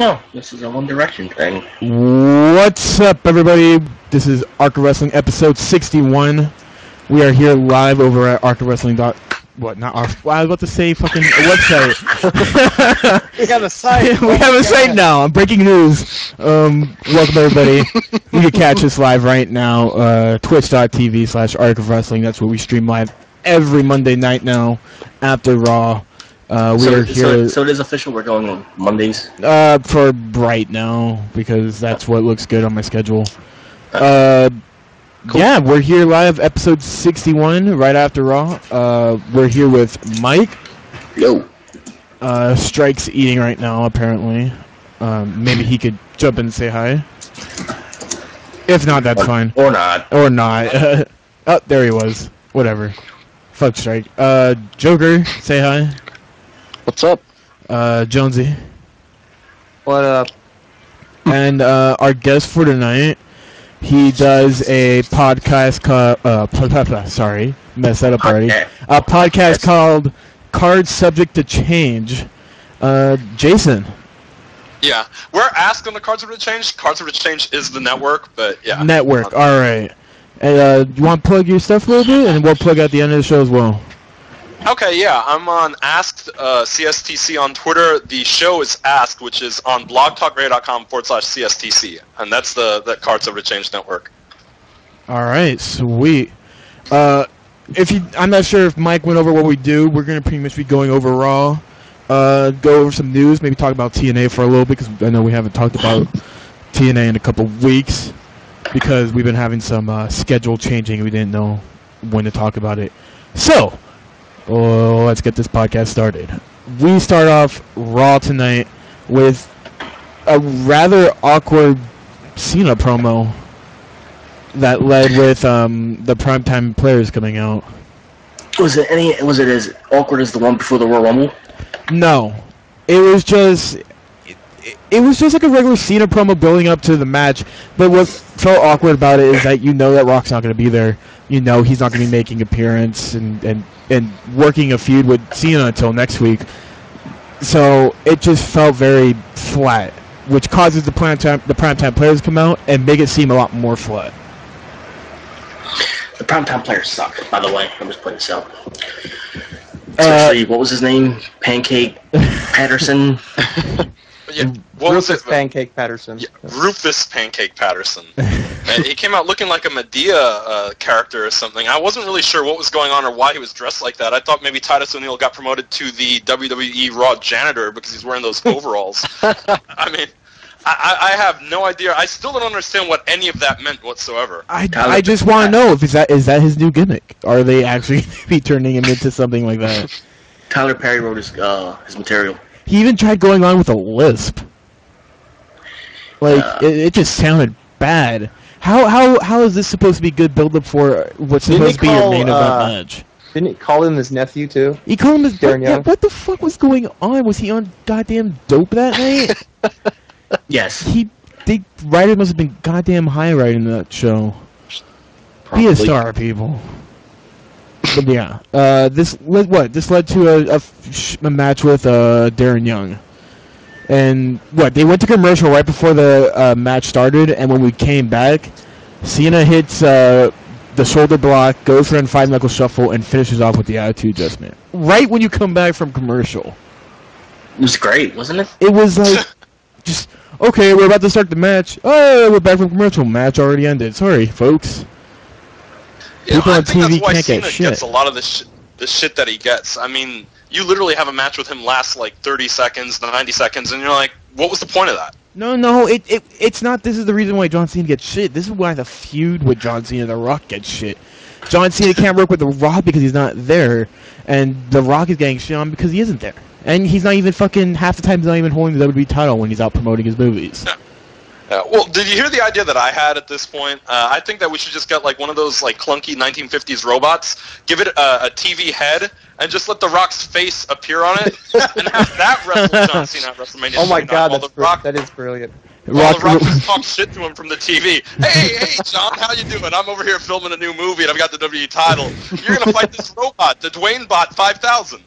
No, this is a One Direction thing. What's up, everybody? This is Arc of Wrestling episode 61. We are here live over at Arc of Wrestling. What? Not our. Well, I was about to say fucking website. We have a site. We have a site now. Breaking news. Welcome everybody. You can catch us live right now. Twitch.tv/Arc of Wrestling. That's where we stream live every Monday night now after Raw. So it is official. We're going on Mondays. For right now because that's what looks good on my schedule. Cool. Yeah, we're here live, episode 61, right after Raw. We're here with Mike. Yo. Strike's eating right now, apparently. Maybe he could jump in and say hi. If not, that's fine. Or not. Or not. Oh, there he was. Whatever. Fuck Strike. Joker, say hi. What's up? Jonesy. What up? And our guest for tonight, he does a podcast called, sorry, messed that up already. A podcast called Cards Subject to Change. Jason. Yeah, we're asked on the Cards Subject to Change. Cards Subject to Change is the network, but yeah. Network, alright. And you want to plug your stuff a little bit, and we'll plug at the end of the show as well. Okay, yeah, I'm on Asked CSTC on Twitter. The show is Asked, which is on blogtalkradio.com/CSTC, and that's the Cards Over to Change network. All right, sweet. I'm not sure if Mike went over what we do. We're gonna pretty much be going over Raw, go over some news, maybe talk about TNA for a little bit because I know we haven't talked about TNA in a couple weeks because we've been having some schedule changing. We didn't know when to talk about it. So. Oh, let's get this podcast started. We start off Raw tonight with a rather awkward Cena promo that led with the primetime players coming out. Was it as awkward as the one before the Royal Rumble? No, it was just like a regular Cena promo building up to the match. But what felt awkward about it is that you know that Rock's not going to be there. You know he's not going to be making appearance and working a feud with Cena until next week. So it just felt very flat, which causes the primetime players to come out and make it seem a lot more flat. The primetime players suck, by the way. I'm just putting this out. Especially, what was his name? Pancake Patterson? Yeah, Rufus Pancake Patterson. Yeah, Rufus Pancake Patterson. He came out looking like a Medea character or something. I wasn't really sure what was going on or why he was dressed like that. I thought maybe Titus O'Neil got promoted to the WWE Raw janitor because he's wearing those overalls. I mean, I have no idea. I still don't understand what any of that meant whatsoever. I just want to know if is that his new gimmick? Are they actually be turning him into something like that? Tyler Perry wrote his material. He even tried going on with a lisp. Like it just sounded bad. How is this supposed to be good build-up for what's supposed to be your main event match? Didn't he call him his nephew too? He called him his Darren Young. What the fuck was going on? Was he on goddamn dope that night? Yes. The writer must have been goddamn high writing that show. Probably. Be a star, people. But yeah, this led to a match with Darren Young, and they went to commercial right before the match started, and when we came back, Cena hits the shoulder block, goes for a 5-knuckle shuffle, and finishes off with the attitude adjustment. Right when you come back from commercial. It was great, wasn't it? It was like, just, okay, we're about to start the match. Oh, we're back from commercial. Match already ended. Sorry, folks. People on TV can't get shit. shit. Gets a lot of the shit that he gets. I mean, you literally have a match with him last like 30 seconds, 90 seconds, and you're like, what was the point of that? No, it's not. This is the reason why John Cena gets shit. This is why the feud with John Cena and The Rock gets shit. John Cena can't work with The Rock because he's not there, and The Rock is getting shit on because he isn't there. And he's not even fucking, half the time he's not even holding the WWE title when he's out promoting his movies. Yeah. Well, did you hear the idea that I had at this point? I think that we should just get like one of those like clunky 1950s robots, give it a TV head, and just let The Rock's face appear on it, and have that wrestle John Cena at WrestleMania. Oh my God, that is brilliant. While The Rock just talks shit to him from the TV. Hey, John, how you doing? I'm over here filming a new movie, and I've got the WWE title. You're gonna fight this robot, the Dwayne Bot 5000.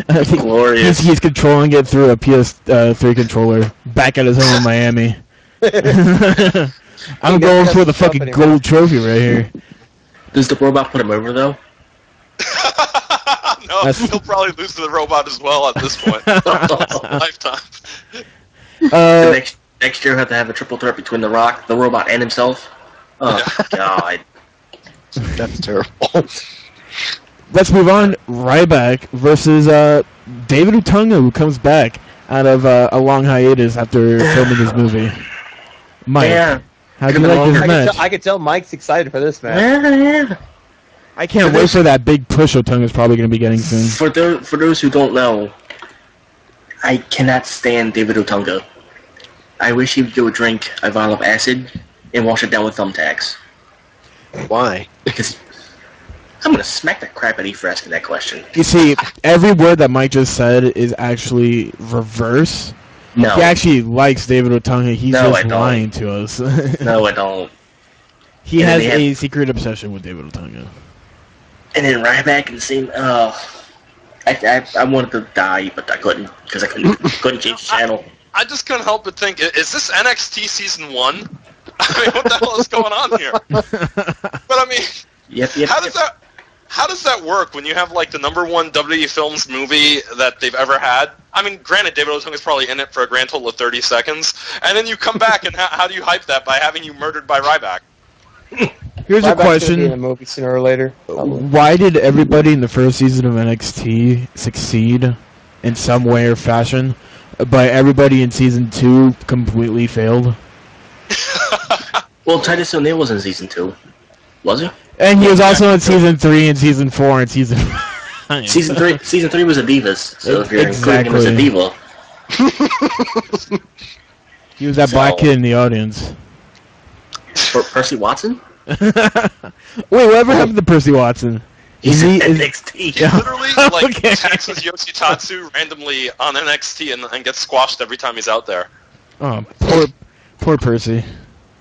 Glorious. He's controlling it through a PS3 controller back at his home in Miami. I'm going for the fucking gold trophy right here. Does the robot put him over though? No, he'll probably lose to the robot as well at this point. Lifetime. Next year, we'll have to have a triple threat between The Rock, the robot, and himself. Oh, God. That's terrible. Let's move on. Ryback versus David Otunga, who comes back out of a long hiatus after filming his movie. Mike, how do you like this match? I could tell Mike's excited for this match. Yeah. I can't wait for that big push Otunga's probably going to be getting soon. For those who don't know, I cannot stand David Otunga. I wish he would go drink a vial of acid and wash it down with thumbtacks. Why? Because I'm going to smack the crap out of you for asking that question. You see, every word that Mike just said is actually reverse. No. He actually likes David Otunga. He's just lying to us. No, I don't. He has a secret obsession with David Otunga. And then Ryback and the same. I wanted to die, but I couldn't because I couldn't change the channel. I just couldn't help but think: is this NXT season 1? I mean, what the hell is going on here? But I mean, Yep. How does that work when you have like the #1 WWE Films movie that they've ever had? I mean, granted, David Otunga's probably in it for a grand total of 30 seconds, and then you come back and how do you hype that by having you murdered by Ryback? Here's a question. In a movie sooner or later. Why did everybody in the first season of NXT succeed in some way or fashion, but everybody in season 2 completely failed? Well, Titus O'Neil was in season 2, was he? And he was also in season 3 and season 4 and season 5. Season three was a Divas, so if you're including him as a diva. He was that black kid in the audience. Percy Watson? Wait, whatever happened to Percy Watson? He's in NXT. He literally taxes Yoshitatsu randomly on NXT and gets squashed every time he's out there. Oh, poor Percy.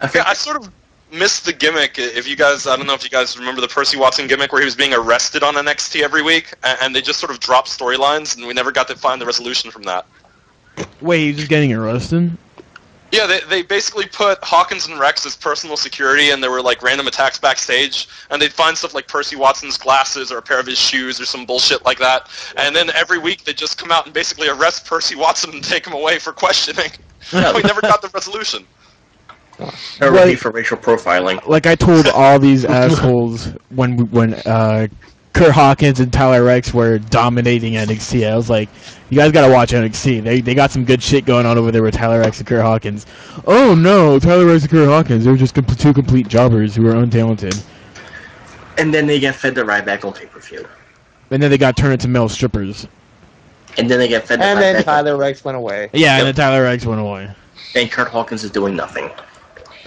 I sort of missed the gimmick. If you guys, I don't know if you guys remember the Percy Watson gimmick where he was being arrested on NXT every week, and they just sort of dropped storylines, and we never got to find the resolution from that. Wait, he's just getting arrested? Yeah, they basically put Hawkins and Rex as personal security, and there were like random attacks backstage, and they'd find stuff like Percy Watson's glasses or a pair of his shoes or some bullshit like that, and then every week they'd just come out and basically arrest Percy Watson and take him away for questioning. We never got the resolution. Or ready for racial profiling. Like I told all these assholes when Kurt Hawkins and Tyler Rex were dominating NXT, I was like, you guys gotta watch NXT. They got some good shit going on over there with Tyler Rex and Kurt Hawkins. Oh no, Tyler Rex and Kurt Hawkins, they're just two complete jobbers who are untalented. And then they get fed the Ryback on pay-per-view. And then they got turned into male strippers. And then they get fed the And Ryback. then Tyler Rex went away. Yeah, and then Tyler Rex went away. And Kurt Hawkins is doing nothing.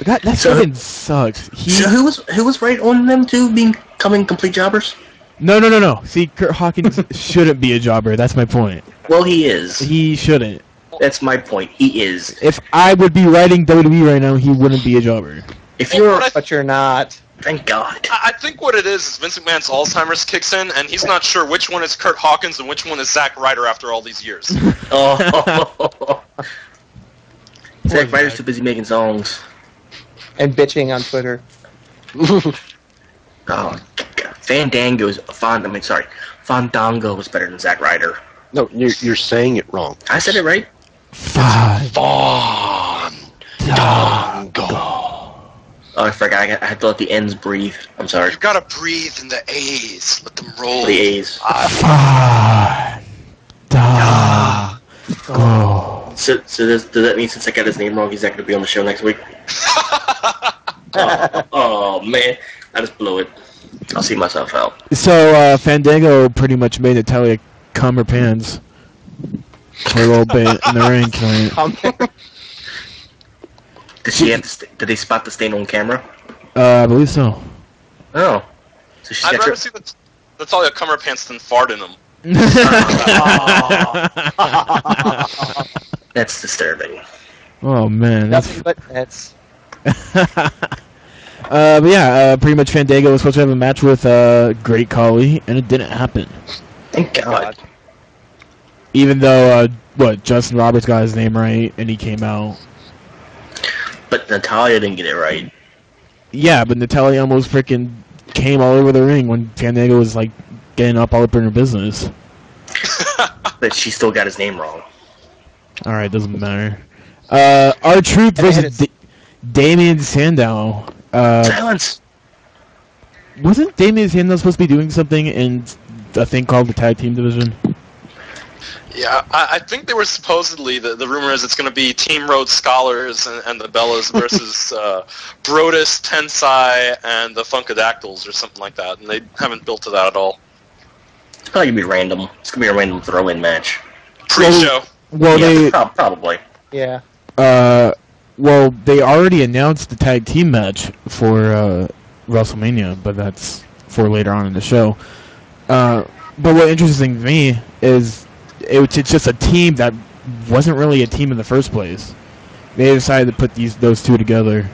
That fucking sucks. So who was right on them two becoming complete jobbers? No. See, Kurt Hawkins shouldn't be a jobber. That's my point. Well, he is. He shouldn't. That's my point. He is. If I would be writing WWE right now, he wouldn't be a jobber. If you're, but you're not. Thank God. I think what it is Vince McMahon's Alzheimer's kicks in, and he's not sure which one is Kurt Hawkins and which one is Zack Ryder after all these years. Oh. Zack Ryder's too busy making songs. And bitching on Twitter. Oh, God. Fandango was better than Zack Ryder. No, you're saying it wrong. I said it right. Fandango. Oh, I forgot. I had to let the N's breathe. I'm sorry. You gotta breathe in the A's. Let them roll. The A's. Fandango. So does that mean since I got his name wrong, he's not going to be on the show next week? oh, man. I just blew it. I'll see myself out. So, Fandango pretty much made Natalia cum her pants for a little bit in the ring tonight. Did she have to did they spot the stain on camera? I believe so. Oh. So she's I'd rather see Natalia cum her pants than fart in them. That's disturbing. Oh, man. Nothing but nets. But yeah, pretty much Fandango was supposed to have a match with Great Khali, and it didn't happen. Thank God. Even though, Justin Roberts got his name right, and he came out. But Natalia didn't get it right. Yeah, but Natalia almost freaking came all over the ring when Fandango was, like, getting up all up in her business. But she still got his name wrong. Alright, doesn't matter. R-Truth versus Damien Sandow. Silence! Wasn't Damien Sandow supposed to be doing something in a thing called the Tag Team Division? Yeah, I think they were supposedly, the rumor is it's going to be Team Road Scholars and the Bellas versus Brodus, Tensai, and the Funkadactyls or something like that, and they haven't built to that at all. It's probably going to be random. It's going to be a random throw-in match. Pre-show. Well, yeah, probably. Yeah. Well, they already announced the tag team match for WrestleMania, but that's for later on in the show. But what interesting to me is it's just a team that wasn't really a team in the first place. They decided to put those two together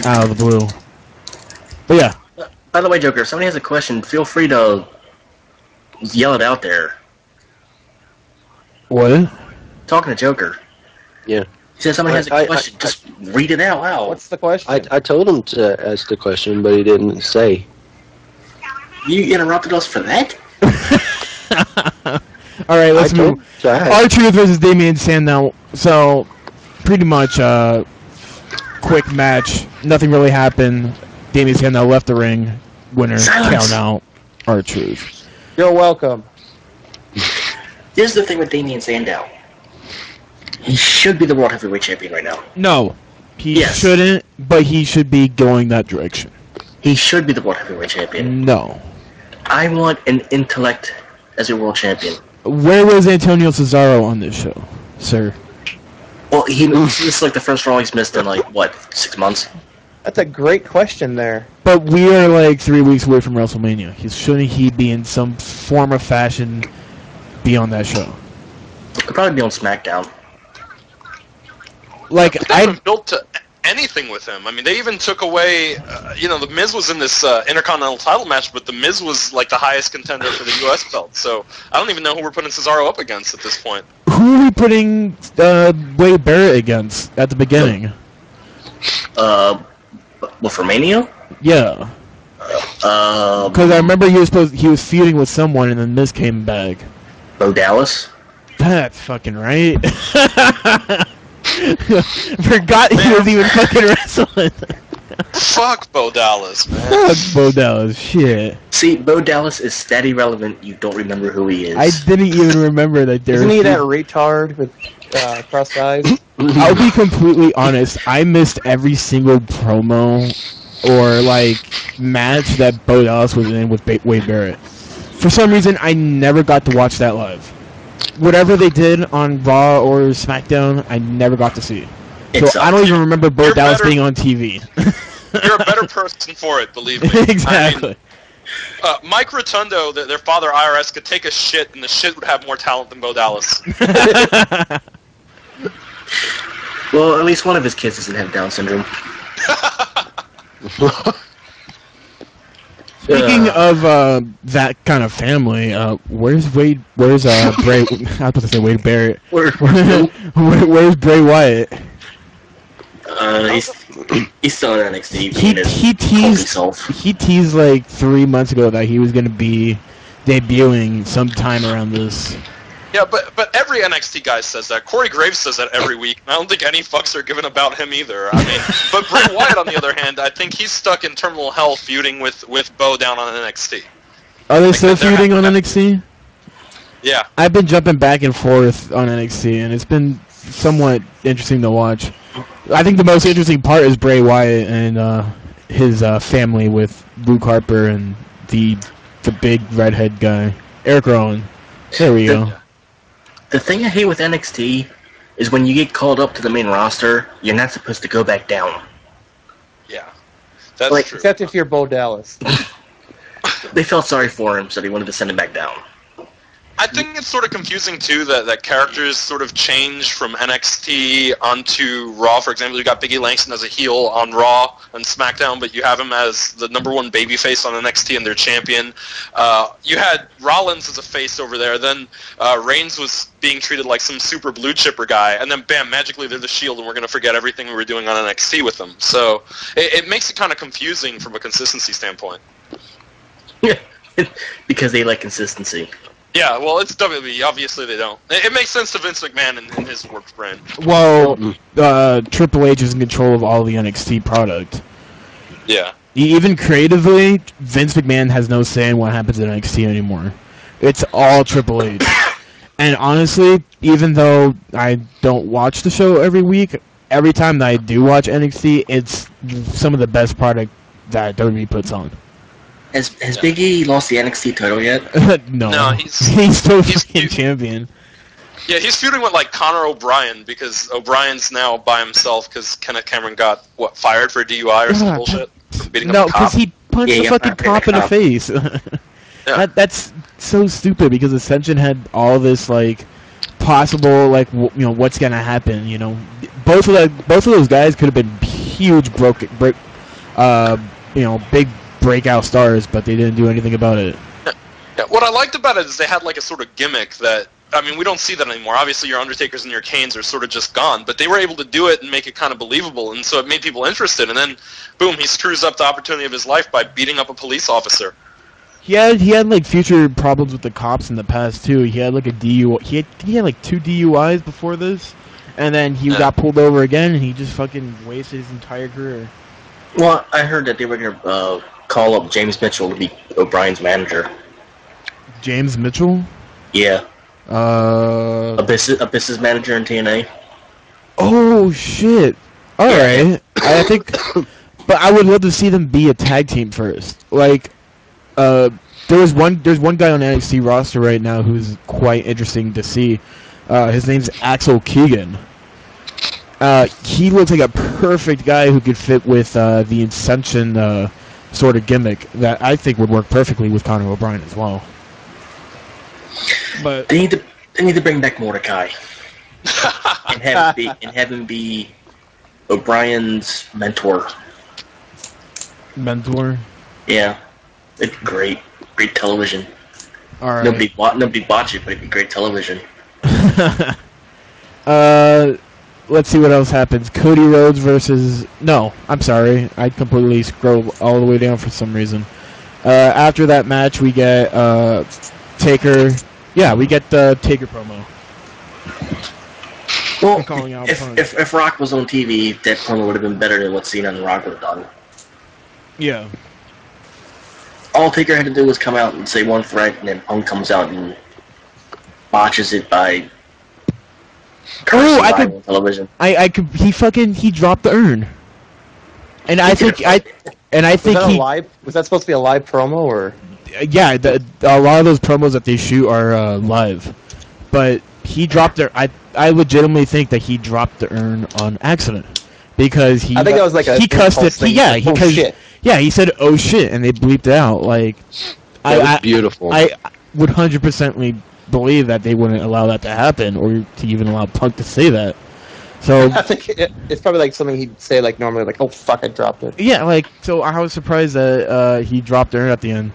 out of the blue. But yeah. By the way, Joker, if somebody has a question, feel free to yell it out there. What? Talking to Joker. Yeah. He said somebody has a question. Just read it out loud. What's the question? I told him to ask the question, but he didn't say. You interrupted us for that? Alright, let's move. R-Truth versus Damien Sandow. So, pretty much, quick match. Nothing really happened. Damien Sandow left the ring. Winner, count out. R-Truth. You're welcome. Here's the thing with Damien Sandow. He should be the World Heavyweight Champion right now. No. He shouldn't, but he should be going that direction. He should be the World Heavyweight Champion. No. I want an intellect as a World Champion. Where was Antonio Cesaro on this show, sir? Well, this is like the first Raw he's missed in, 6 months? That's a great question there. But we are 3 weeks away from WrestleMania. Shouldn't he be in some form or fashion be on that show? He'll probably be on SmackDown. They haven't built to anything with him. I mean, they even took away, the Miz was in this Intercontinental title match, but the Miz was the highest contender for the U.S. belt. So I don't even know who we're putting Cesaro up against at this point. Who are we putting Wade Barrett against at the beginning? For Mania? Yeah. Because I remember he was feuding with someone, and then Miz came back. Bo Dallas? That's fucking right. Forgot he was even fucking wrestling. Fuck Bo Dallas, man. Fuck Bo Dallas, shit. See, Bo Dallas is that irrelevant you don't remember who he is. I didn't even remember that there Isn't he that retard with crossed eyes? I'll be completely honest, I missed every single promo or match that Bo Dallas was in with Wade Barrett. For some reason, I never got to watch that live. Whatever they did on Raw or SmackDown, I never got to see. So I don't even remember Bo Dallas being on TV. You're a better person for it, believe me. Exactly. I mean, Mike Rotundo, their father IRS, could take a shit, and the shit would have more talent than Bo Dallas. Well, at least one of his kids doesn't have Down syndrome. Speaking of that kind of family, where's Bray? I was about to say Wade Barrett. Where's Bray Wyatt? He's still in NXT. He teased 3 months ago that he was going to be debuting sometime around this. Yeah, but every NXT guy says that. Corey Graves says that every week. I don't think any fucks are given about him either. I mean, but Bray Wyatt, on the other hand, I think he's stuck in terminal hell feuding with Bo down on NXT. Are they still feuding on NXT? Yeah. I've been jumping back and forth on NXT, and it's been somewhat interesting to watch. I think the most interesting part is Bray Wyatt and his family with Luke Harper and the big redhead guy, Eric Rowan. There we go. The thing I hate with NXT is when you get called up to the main roster, you're not supposed to go back down. Yeah, that's true. Except if you're Bo Dallas. They felt sorry for him, so they wanted to send him back down. I think it's sort of confusing too that characters sort of change from NXT onto Raw. For example, you got Biggie Langston as a heel on Raw and SmackDown, but you have him as the #1 babyface on NXT and their champion. You had Rollins as a face over there. Then Reigns was being treated like some super blue chipper guy, and then bam, magically they're the Shield, and we're going to forget everything we were doing on NXT with them. So it makes it kind of confusing from a consistency standpoint. Yeah, because they like consistency. Yeah, well, it's WWE. Obviously, they don't. It makes sense to Vince McMahon and his work brand. Well, Triple H is in control of all the NXT product. Yeah. Even creatively, Vince McMahon has no say in what happens in NXT anymore. It's all Triple H. And honestly, even though I don't watch the show every week, every time that I do watch NXT, it's some of the best product that WWE puts on. Has Big E lost the NXT title yet? No, he's still fucking champion. Yeah, he's feuding with like Conor O'Brien because O'Brien's now by himself because Kenneth Cameron got fired for DUI or some bullshit for beating up a cop. because he punched the fucking cop in the face. That's so stupid because Ascension had all this like possible like what's gonna happen. Both of those guys could have been huge big breakout stars, but they didn't do anything about it. Yeah, what I liked about it is they had like a sort of gimmick that, I mean, we don't see that anymore. Obviously, your Undertakers and your Kanes are sort of just gone, but they were able to do it and make it kind of believable, and so it made people interested, and then, boom, he screws up the opportunity of his life by beating up a police officer. He had like future problems with the cops in the past, too. He had like a DUI. He had like 2 DUIs before this, and then he got pulled over again, and he just fucking wasted his entire career. Well, I heard that they were going to call up James Mitchell to be O'Brien's manager. James Mitchell? Yeah. Abyss's manager in TNA. Oh shit! All right, I think, but I would love to see them be a tag team first. Like, there's one guy on the NXT roster right now who's quite interesting to see. His name's Axel Keegan. He looks like a perfect guy who could fit with the Ascension sort of gimmick that I think would work perfectly with Conor O'Brien as well. But they need to bring back Mordecai and have him be O'Brien's mentor. Mentor? Yeah, it'd be great television. All right. Nobody watch it, but it'd be great television. Let's see what else happens. Cody Rhodes versus... No, I'm sorry. I completely scrolled all the way down for some reason. After that match, we get Taker... Yeah, we get the Taker promo. Well, calling out if Rock was on TV, that promo would have been better than what's seen on Rock would have done. Yeah. All Taker had to do was come out and say one threat, and then Punk comes out and botches it by... on television. He dropped the urn. And I think was that supposed to be a live promo or? Yeah, a lot of those promos that they shoot are live, but he dropped I legitimately think that he dropped the urn on accident because I think that was like he cussed it. Shit. Yeah, he said "oh shit" and they bleeped it out. Like that was beautiful. I would 100% believe that they wouldn't allow that to happen or to even allow Punk to say that. So I think it's probably like something he'd say like normally, like "oh fuck, I dropped it." Yeah, like so I was surprised that he dropped the urn at the end.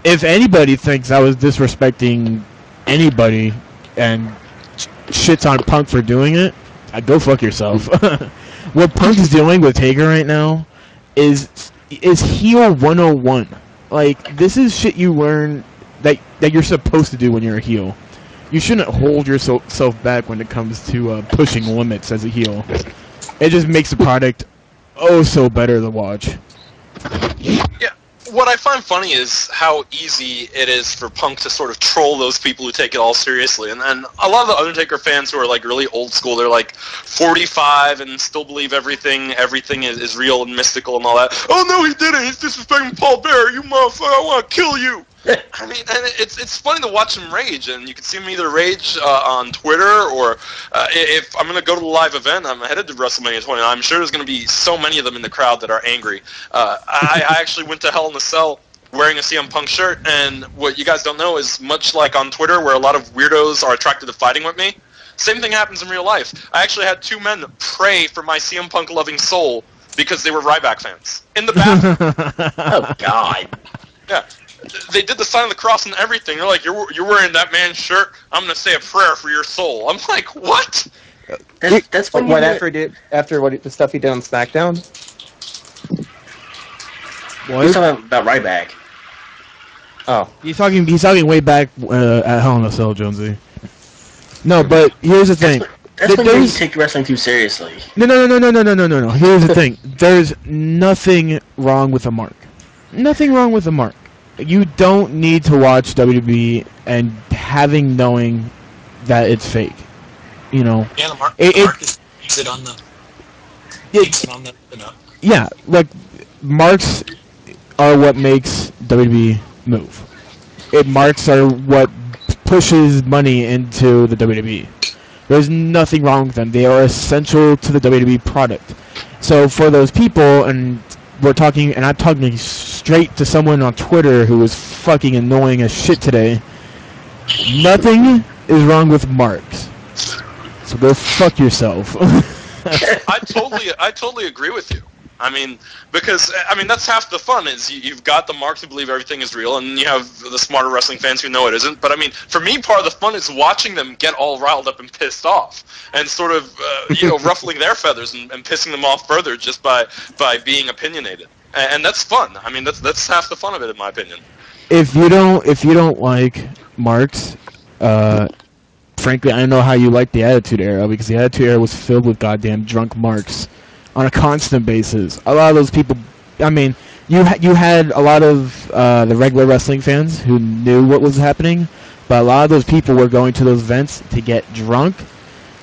If anybody thinks I was disrespecting anybody and shits on Punk for doing it, go fuck yourself. What Punk is doing with Taker right now is heel 101. Like, this is shit you learn that you're supposed to do when you're a heel. You shouldn't hold yourself back when it comes to pushing limits as a heel. It just makes the product so better to watch. Yeah. What I find funny is how easy it is for Punk to sort of troll those people who take it all seriously. And a lot of the Undertaker fans who are like really old school, they're like 45 and still believe everything is real and mystical and all that. Oh no, he didn't. He's disrespecting Paul Bearer. You motherfucker, I want to kill you. I mean, and it's funny to watch him rage, and you can see him either rage on Twitter or if I'm going to go to the live event, I'm headed to Wrestlemania 29. I'm sure there's going to be so many of them in the crowd that are angry. I actually went to Hell in a Cell wearing a CM Punk shirt, and what you guys don't know is, much like on Twitter, where a lot of weirdos are attracted to fighting with me, same thing happens in real life. I actually had 2 men pray for my CM Punk loving soul because they were Ryback fans. In the bathroom. Oh, God. Yeah. They did the sign of the cross and everything. They're like, you're wearing that man's shirt, I'm going to say a prayer for your soul. I'm like, what? That's like what after what the stuff he did on SmackDown? What? He's talking about Ryback. Oh. He's talking way back at Hell in a Cell, Jonesy. No, but here's the thing. That's when you take wrestling too seriously. No. Here's the thing. There's nothing wrong with a mark. Nothing wrong with a mark. You don't need to watch WWE and knowing that it's fake. You know. Yeah, the mark is it on the. Yeah, like marks are what makes WWE move. Marks are what pushes money into the WWE. There's nothing wrong with them. They are essential to the WWE product. So for those people, and I'm talking straight to someone on Twitter who was fucking annoying as shit today. Nothing is wrong with marks. So go fuck yourself. I totally agree with you. I mean, because that's half the fun is you've got the marks who believe everything is real, and you have the smarter wrestling fans who know it isn't. But I mean, for me, part of the fun is watching them get all riled up and pissed off, and sort of ruffling their feathers and pissing them off further just by being opinionated, and that's fun. I mean, that's half the fun of it, in my opinion. If you don't like marks, frankly, I don't know how you like the Attitude Era, because the Attitude Era was filled with goddamn drunk marks on a constant basis. A lot of those people, I mean, you had a lot of the regular wrestling fans who knew what was happening, but a lot of those people were going to those events to get drunk,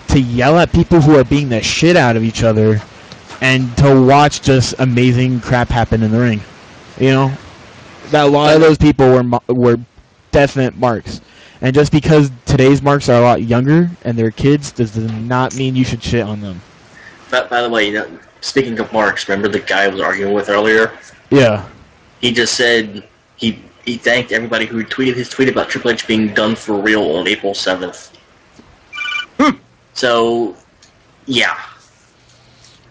to yell at people who are beating the shit out of each other, and to watch just amazing crap happen in the ring. You know, that a lot of those people were definite marks. And just because today's marks are a lot younger and they're kids does not mean you should shit on them. By the way, speaking of marks, remember the guy I was arguing with earlier? Yeah. He just said he thanked everybody who tweeted his tweet about Triple H being done for real on April 7th. So, yeah.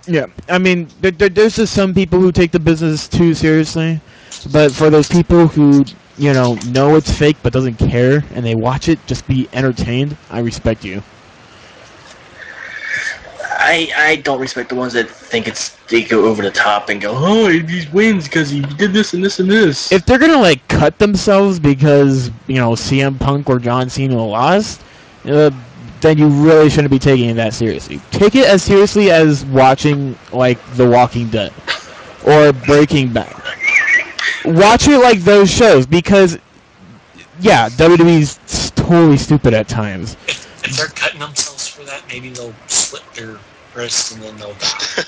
Yeah, I mean, there's just some people who take the business too seriously, but for those people who, know it's fake but doesn't care, and they watch it just be entertained, I respect you. I don't respect the ones that think they go over the top and go, oh, he wins because he did this and this and this. If they're gonna cut themselves because CM Punk or John Cena lost, then you really shouldn't be taking it that seriously. Take it as seriously as watching The Walking Dead or Breaking Bad. Watch it like those shows because, yeah, WWE's totally stupid at times. If they're cutting themselves for that, maybe they'll slit their wrists and then they'll die.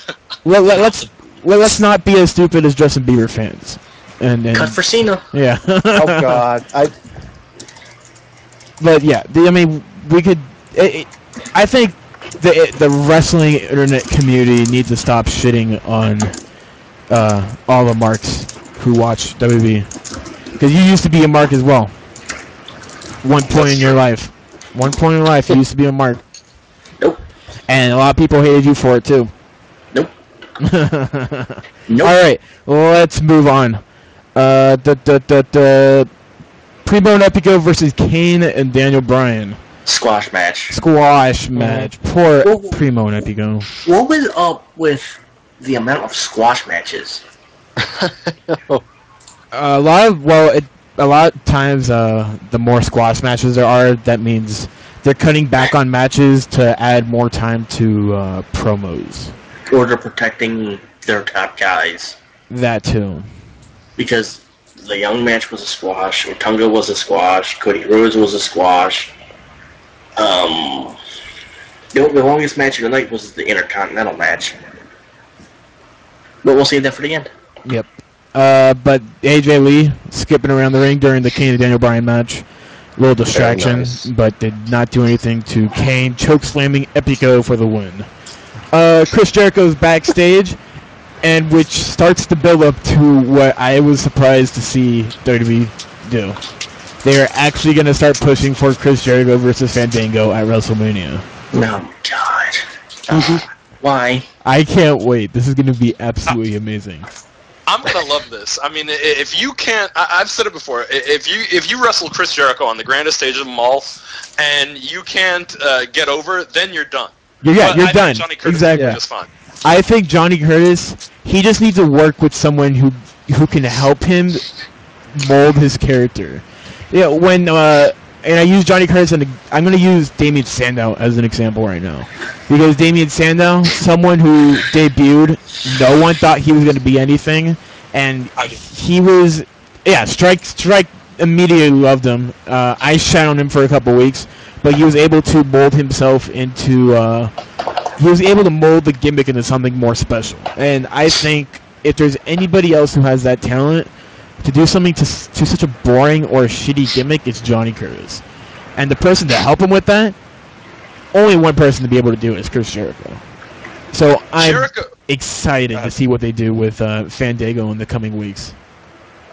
Let's not be as stupid as Justin Bieber fans. And cut for Cena. Yeah. Oh God. But yeah, we could. I think the wrestling internet community needs to stop shitting on all the marks who watch WWE, because you used to be a mark as well. One point in your life, you used to be a mark. Nope. And a lot of people hated you for it too. Nope. Nope. All right, let's move on. Primo and Epico versus Kane and Daniel Bryan. Squash match. Poor Primo and Epico. What was up with the amount of squash matches? A lot of times, the more squash matches there are, that means they're cutting back on matches to add more time to promos. Or they're protecting their top guys. That too. Because the Young match was a squash, Otunga was a squash, Cody Rhodes was a squash. The longest match of the night was the Intercontinental match. But we'll save that for the end. Yep. But AJ Lee skipping around the ring during the Kane and Daniel Bryan match. A little distraction, nice. But did not do anything to Kane choke slamming Epico for the win. Chris Jericho's backstage, and which starts to build up to what I was surprised to see WWE do. They are actually going to start pushing for Chris Jericho versus Fandango at WrestleMania. Oh, God. Why? I can't wait. This is going to be absolutely amazing. I'm gonna love this. I mean, if you can't, I've said it before. If you wrestle Chris Jericho on the grandest stage of them all, and you can't get over, then you're done. Yeah, you're done. Johnny Curtis Exactly. is just fine. I think Johnny Curtis, he just needs to work with someone who can help him mold his character. Yeah, when and I use Johnny Curtis, and I'm going to use Damien Sandow as an example right now. Because Damien Sandow, someone who debuted, no one thought he was going to be anything, and he was, Strike immediately loved him. I shat on him for a couple weeks, but he was able to mold himself into, he was able to mold the gimmick into something more special. And I think if there's anybody else who has that talent to do something to such a boring or a shitty gimmick, it's Johnny Curtis. And the person to help him with that, only one person to be able to do it is Chris Jericho. So I'm excited to see what they do with Fandango in the coming weeks.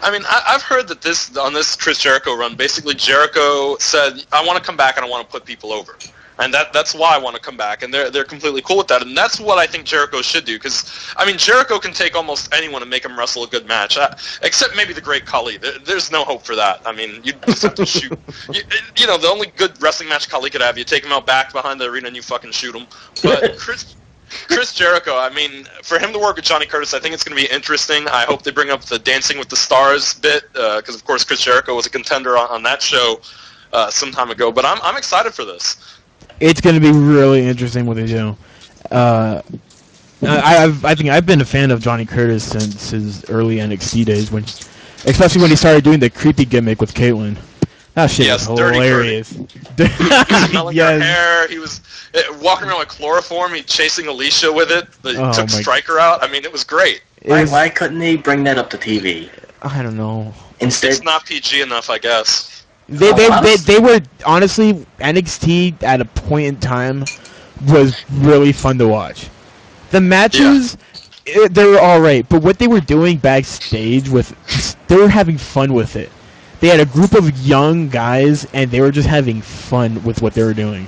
I mean, I've heard that on this Chris Jericho run, basically Jericho said, I want to come back and I want to put people over. And that's why I want to come back, and they're completely cool with that. And that's what I think Jericho should do, because, I mean, Jericho can take almost anyone and make him wrestle a good match, except maybe the Great Khali. There's no hope for that. I mean, you just have to shoot. You know, the only good wrestling match Khali could have, you take him out back behind the arena and you fucking shoot him. But Chris Jericho, I mean, for him to work with Johnny Curtis, I think it's going to be interesting. I hope they bring up the Dancing with the Stars bit, because, of course, Chris Jericho was a contender on that show some time ago. But I'm excited for this. It's going to be really interesting what they do. I think I've been a fan of Johnny Curtis since his early NXT days, especially when he started doing the creepy gimmick with Caitlyn. That shit was hilarious. Smelling her hair. He was walking around with chloroform. He chasing Alicia with it. Took Stryker out. I mean, it was great. Why couldn't they bring that up to TV? I don't know. Instead, it's not PG enough, I guess. They were, honestly, NXT at a point in time was really fun to watch. The matches, they were alright, but what they were doing backstage, they were having fun with it. They had a group of young guys, and they were just having fun with what they were doing.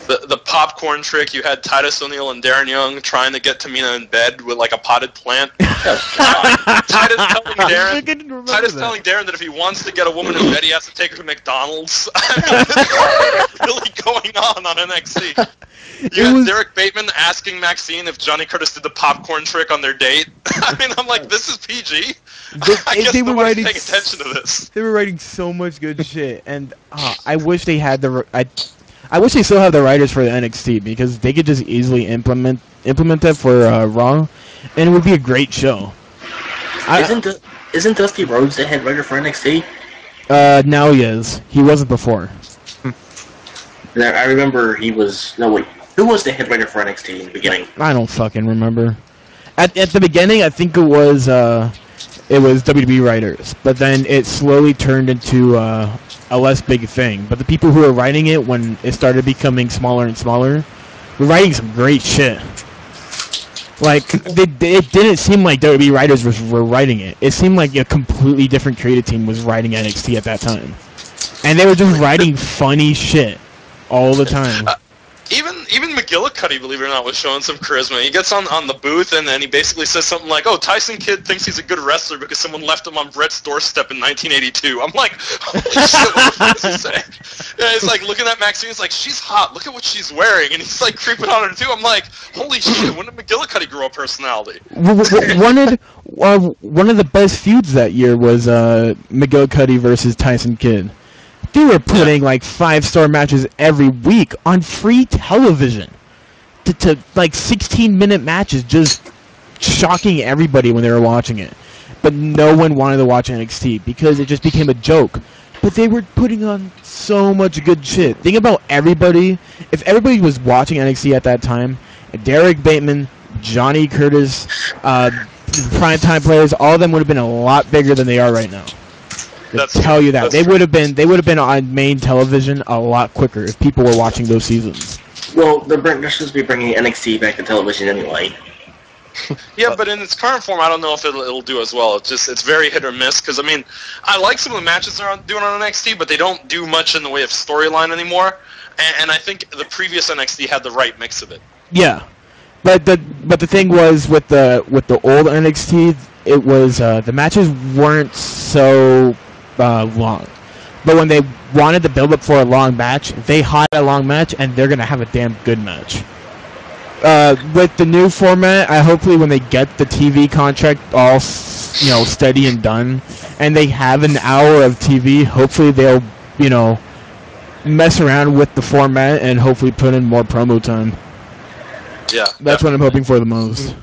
The popcorn trick, you had Titus O'Neil and Darren Young trying to get Tamina in bed with like a potted plant. Titus telling Darren that if he wants to get a woman in bed, he has to take her to McDonald's. I mean, really going on NXT. You had Derek Bateman asking Maxine if Johnny Curtis did the popcorn trick on their date. I mean, I'm like, this is PG. I guess they were paying attention to this. They were writing so much good shit, and I wish they had I wish they still have the writers for the NXT, because they could just easily implement that for Raw, and it would be a great show. Isn't Dusty Rhodes the head writer for NXT? Now he is. He wasn't before. I remember he was. No, wait. Who was the head writer for NXT in the beginning? I don't fucking remember. At the beginning, I think it was WWE writers, but then it slowly turned into a less big thing. But the people who were writing it, when it started becoming smaller and smaller, were writing some great shit. Like, it didn't seem like WWE writers were writing it. It seemed like a completely different creative team was writing NXT at that time. And they were just writing funny shit all the time. Even McGillicuddy, believe it or not, was showing some charisma. He gets on the booth, and then he basically says something like, "Oh, Tyson Kidd thinks he's a good wrestler because someone left him on Brett's doorstep in 1982." I'm like, holy shit, what does he say? Yeah, he's like looking at Maxine, he's like, "She's hot, look at what she's wearing," and he's like creeping on her too. I'm like, holy shit, when did McGillicuddy grow a personality? One of the best feuds that year was McGillicuddy versus Tyson Kidd. They were putting like 5-star matches every week on free television to like 16-minute matches, just shocking everybody when they were watching it. But no one wanted to watch NXT because it just became a joke. But they were putting on so much good shit. Think about everybody. If everybody was watching NXT at that time, Derek Bateman, Johnny Curtis, primetime players, all of them would have been a lot bigger than they are right now. Tell you that they would have been on main television a lot quicker if people were watching those seasons. Well, they're supposed to be bringing NXT back to television anyway. Yeah, but in its current form, I don't know if it'll do as well. It's very hit or miss. Because I mean, I like some of the matches they're doing on NXT, but they don't do much in the way of storyline anymore. And I think the previous NXT had the right mix of it. Yeah, but the thing was with the old NXT, it was the matches weren't so long. But when they wanted to build up for a long match, they had a long match, and they're gonna have a damn good match. With the new format, hopefully when they get the TV contract all steady and done, and they have an hour of TV, hopefully they'll mess around with the format and hopefully put in more promo time. Yeah, that's what I'm hoping for the most.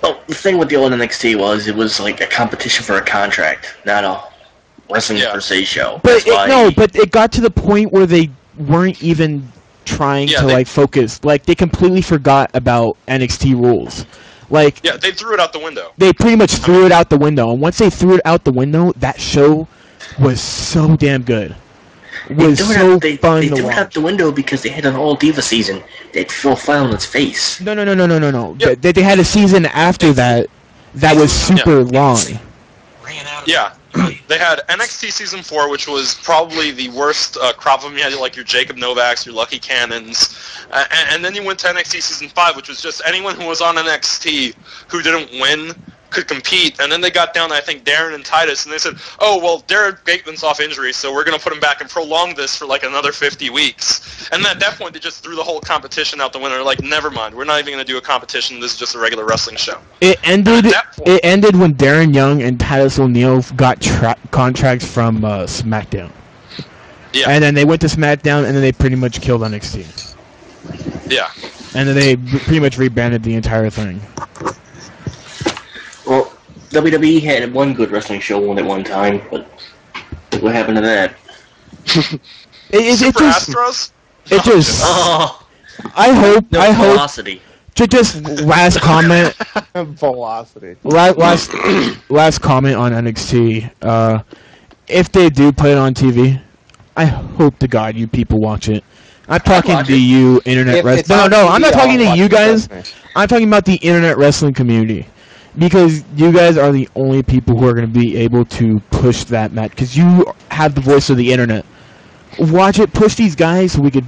Well, the thing with the old NXT was it was like a competition for a contract, not a wrestling per se show. But it got to the point where they weren't even trying to focus. Like, they completely forgot about NXT rules. Like, yeah, they threw it out the window. They pretty much threw it out the window, and once they threw it out the window, that show was so damn good. They threw it out the window because they had an all diva season. They'd Phil fell on its face. No. Yep. They had a season after that was super long. Yeah. They had NXT Season 4, which was probably the worst crop of them. You had like your Jacob Novaks, your Lucky Cannons, and then you went to NXT Season 5, which was just anyone who was on NXT who didn't win could compete. And then they got down to, I think, Darren and Titus, and they said, oh, well, Derek Bateman's off injury, so we're going to put him back and prolong this for like another 50 weeks. And at that point, they just threw the whole competition out the window. They're like, never mind, we're not even going to do a competition. This is just a regular wrestling show. It ended when Darren Young and Titus O'Neil got contracts from SmackDown. Yeah. And then they went to SmackDown, and then they pretty much killed NXT. Yeah. And then they pretty much rebranded the entire thing. Well, WWE had one good wrestling show at one time, but look what happened to that. Astros? I hope. Velocity. Just last comment. Velocity. Last comment on NXT. If they do put it on TV, I hope to God you people watch it. I'm talking to you, internet wrestling. No, I'm not talking to you guys. I'm talking about the internet wrestling community. Because you guys are the only people who are going to be able to push that match. Because you have the voice of the internet. Watch it, push these guys so we could,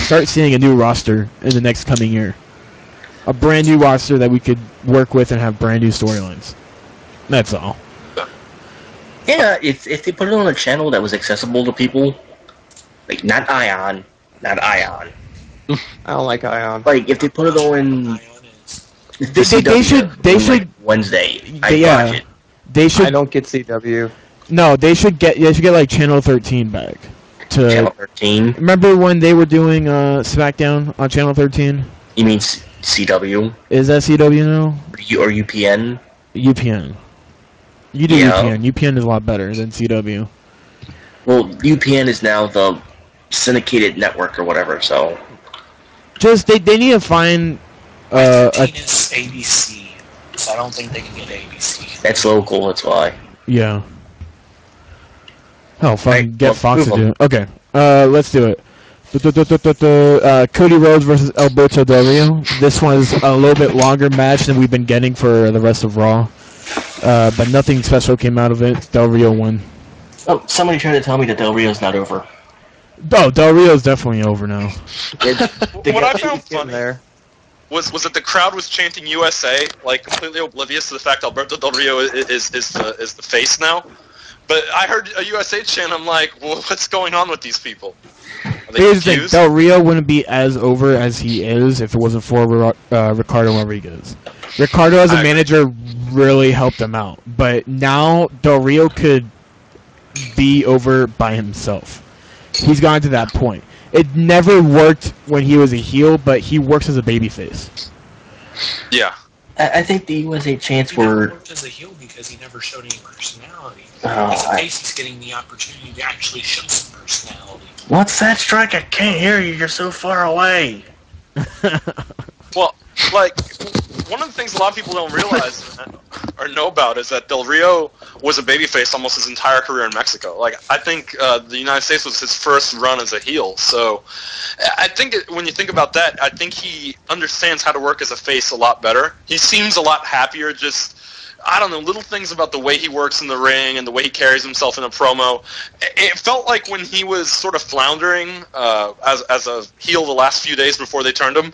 start seeing a new roster in the next coming year. A brand new roster that we could work with and have brand new storylines. That's all. Yeah, if they put it on a channel that was accessible to people, like not Ion. I don't like Ion. Like if they put it on. They should Wednesday. Watch it. They should. I don't get CW. No, they should get like Channel 13 back. Channel 13. Remember when they were doing SmackDown on Channel 13? You mean CW? Is that CW now? Or UPN? UPN. You do UPN. UPN is a lot better than CW. Well, UPN is now the syndicated network or whatever. So. Just they need to find. 13 is ABC, so I don't think they can get ABC. That's local, that's why. Yeah. Oh, fine. Get Fox to do it. Okay. Let's do it. Cody Rhodes versus Alberto Del Rio. This one is a little bit longer match than we've been getting for the rest of Raw. But nothing special came out of it. Del Rio won. Oh, somebody tried to tell me that Del Rio's not over. Oh, Del Rio's definitely over now. What I found funny there was that the crowd was chanting USA, like completely oblivious to the fact Alberto Del Rio is the face now. But I heard a USA chant. I'm like, well, what's going on with these people? Are they confused? Del Rio wouldn't be as over as he is if it wasn't for Ricardo Rodriguez. Ricardo as a manager really helped him out, but now Del Rio could be over by himself. He's gone to that point. It never worked when he was a heel, but he works as a babyface. Yeah. I think the USA chants were... He worked as a heel because he never showed any personality. As a face, he's getting the opportunity to actually show some personality. What's that, Strike? I can't hear you. You're so far away. Well, like, one of the things a lot of people don't realize or know about is that Del Rio was a babyface almost his entire career in Mexico. Like, I think the United States was his first run as a heel. So I think when you think about that, I think he understands how to work as a face a lot better. He seems a lot happier just... I don't know, little things about the way he works in the ring and the way he carries himself in a promo. It felt like when he was sort of floundering as a heel the last few days before they turned him,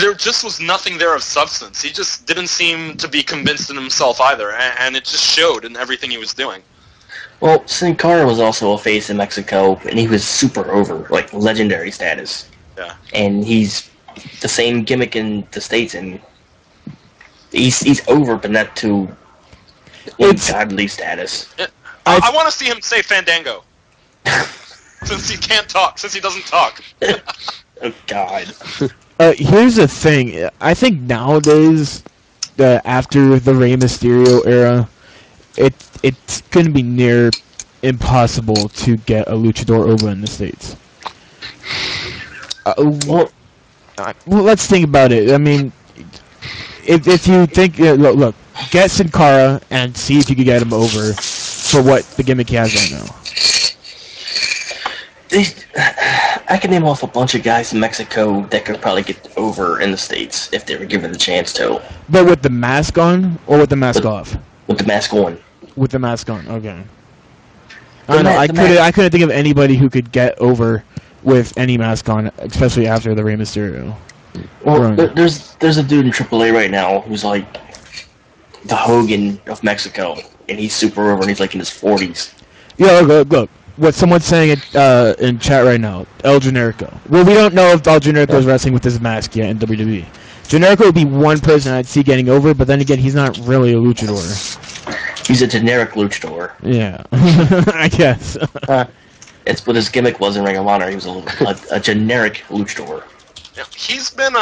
there just was nothing there of substance. He just didn't seem to be convinced in himself either, and it just showed in everything he was doing. Well, Sin Cara was also a face in Mexico, and he was super over, like legendary status. Yeah. And he's the same gimmick in the States, and he's over, but not to ungodly status. I want to see him say Fandango. Since he can't talk, since he doesn't talk. Oh, God. Here's the thing. I think nowadays, after the Rey Mysterio era, it's going to be near impossible to get a luchador over in the States. Well, let's think about it. I mean... If you think, look, get Sin Cara and see if you can get him over for what the gimmick he has right now. I can name off a bunch of guys in Mexico that could probably get over in the States if they were given the chance to. But with the mask on or with the mask off? With the mask on. With the mask on, okay. I don't know. I couldn't think of anybody who could get over with any mask on, especially after the Rey Mysterio. Well, there's a dude in AAA right now who's like the Hogan of Mexico, and he's super over, and he's like in his 40s. Yeah, look. What someone's saying in chat right now, El Generico. Well, we don't know if El Generico is wrestling with his mask yet in WWE. Generico would be one person I'd see getting over, but then again, he's not really a luchador. He's a generic luchador. Yeah, I guess. It's what his gimmick was in Ring of Honor. He was a generic luchador. Yeah, he's been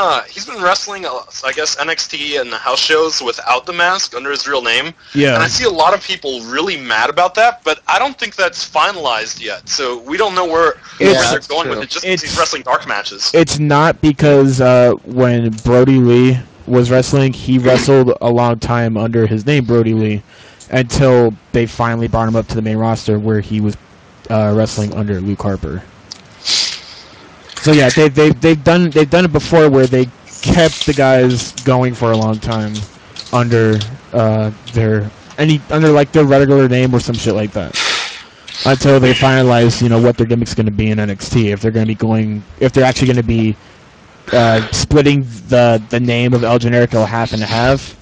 wrestling, I guess, NXT and the house shows without the mask under his real name. Yeah. And I see a lot of people really mad about that, but I don't think that's finalized yet. So we don't know where they're going with it just because he's wrestling dark matches. It's not because when Brody Lee was wrestling, he wrestled a long time under his name, Brody Lee, until they finally brought him up to the main roster where he was wrestling under Luke Harper. So yeah, they've done it before where they kept the guys going for a long time under their regular name or some shit like that until they finalize what their gimmick's going to be in NXT, if they're actually going to be splitting the name of El Generico half and half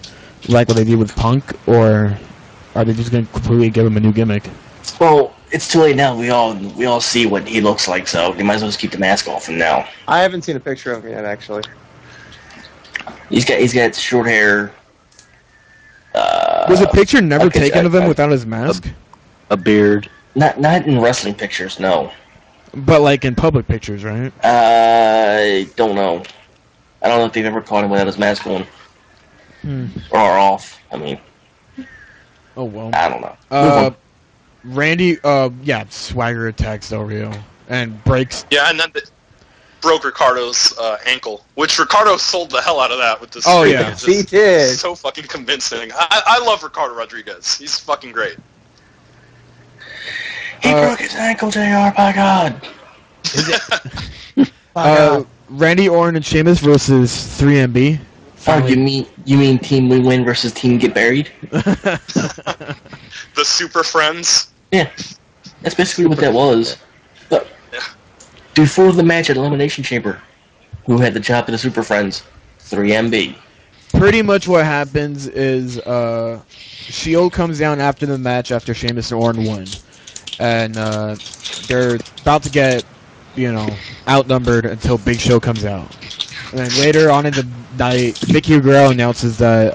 like what they did with Punk, or are they just going to completely give him a new gimmick? Well, it's too late now. We all see what he looks like, so you might as well just keep the mask off him now. I haven't seen a picture of him yet, actually. He's got short hair. Was a picture never taken of him without his mask? A beard. Not in wrestling pictures, no. But like in public pictures, right? I don't know. I don't know if they've ever caught him without his mask on. Or off. I mean. Oh well. I don't know. Randy, Swagger attacks Del Rio and breaks. Yeah, and then broke Ricardo's ankle, which Ricardo sold the hell out of that with this. Oh yeah, he did. So fucking convincing. I love Ricardo Rodriguez. He's fucking great. He broke his ankle, JR. By God. Randy Orton and Sheamus versus 3MB. Oh, you mean Team We Win versus Team Get Buried? The Super Friends? Yeah. That's basically what that was. But before the match at Elimination Chamber, who had the job of the Super Friends? 3MB. Pretty much what happens is Shield comes down after the match after Sheamus and Orton won. And they're about to get, outnumbered until Big Show comes out. And then later on in the night, Vicky Guerrero announces that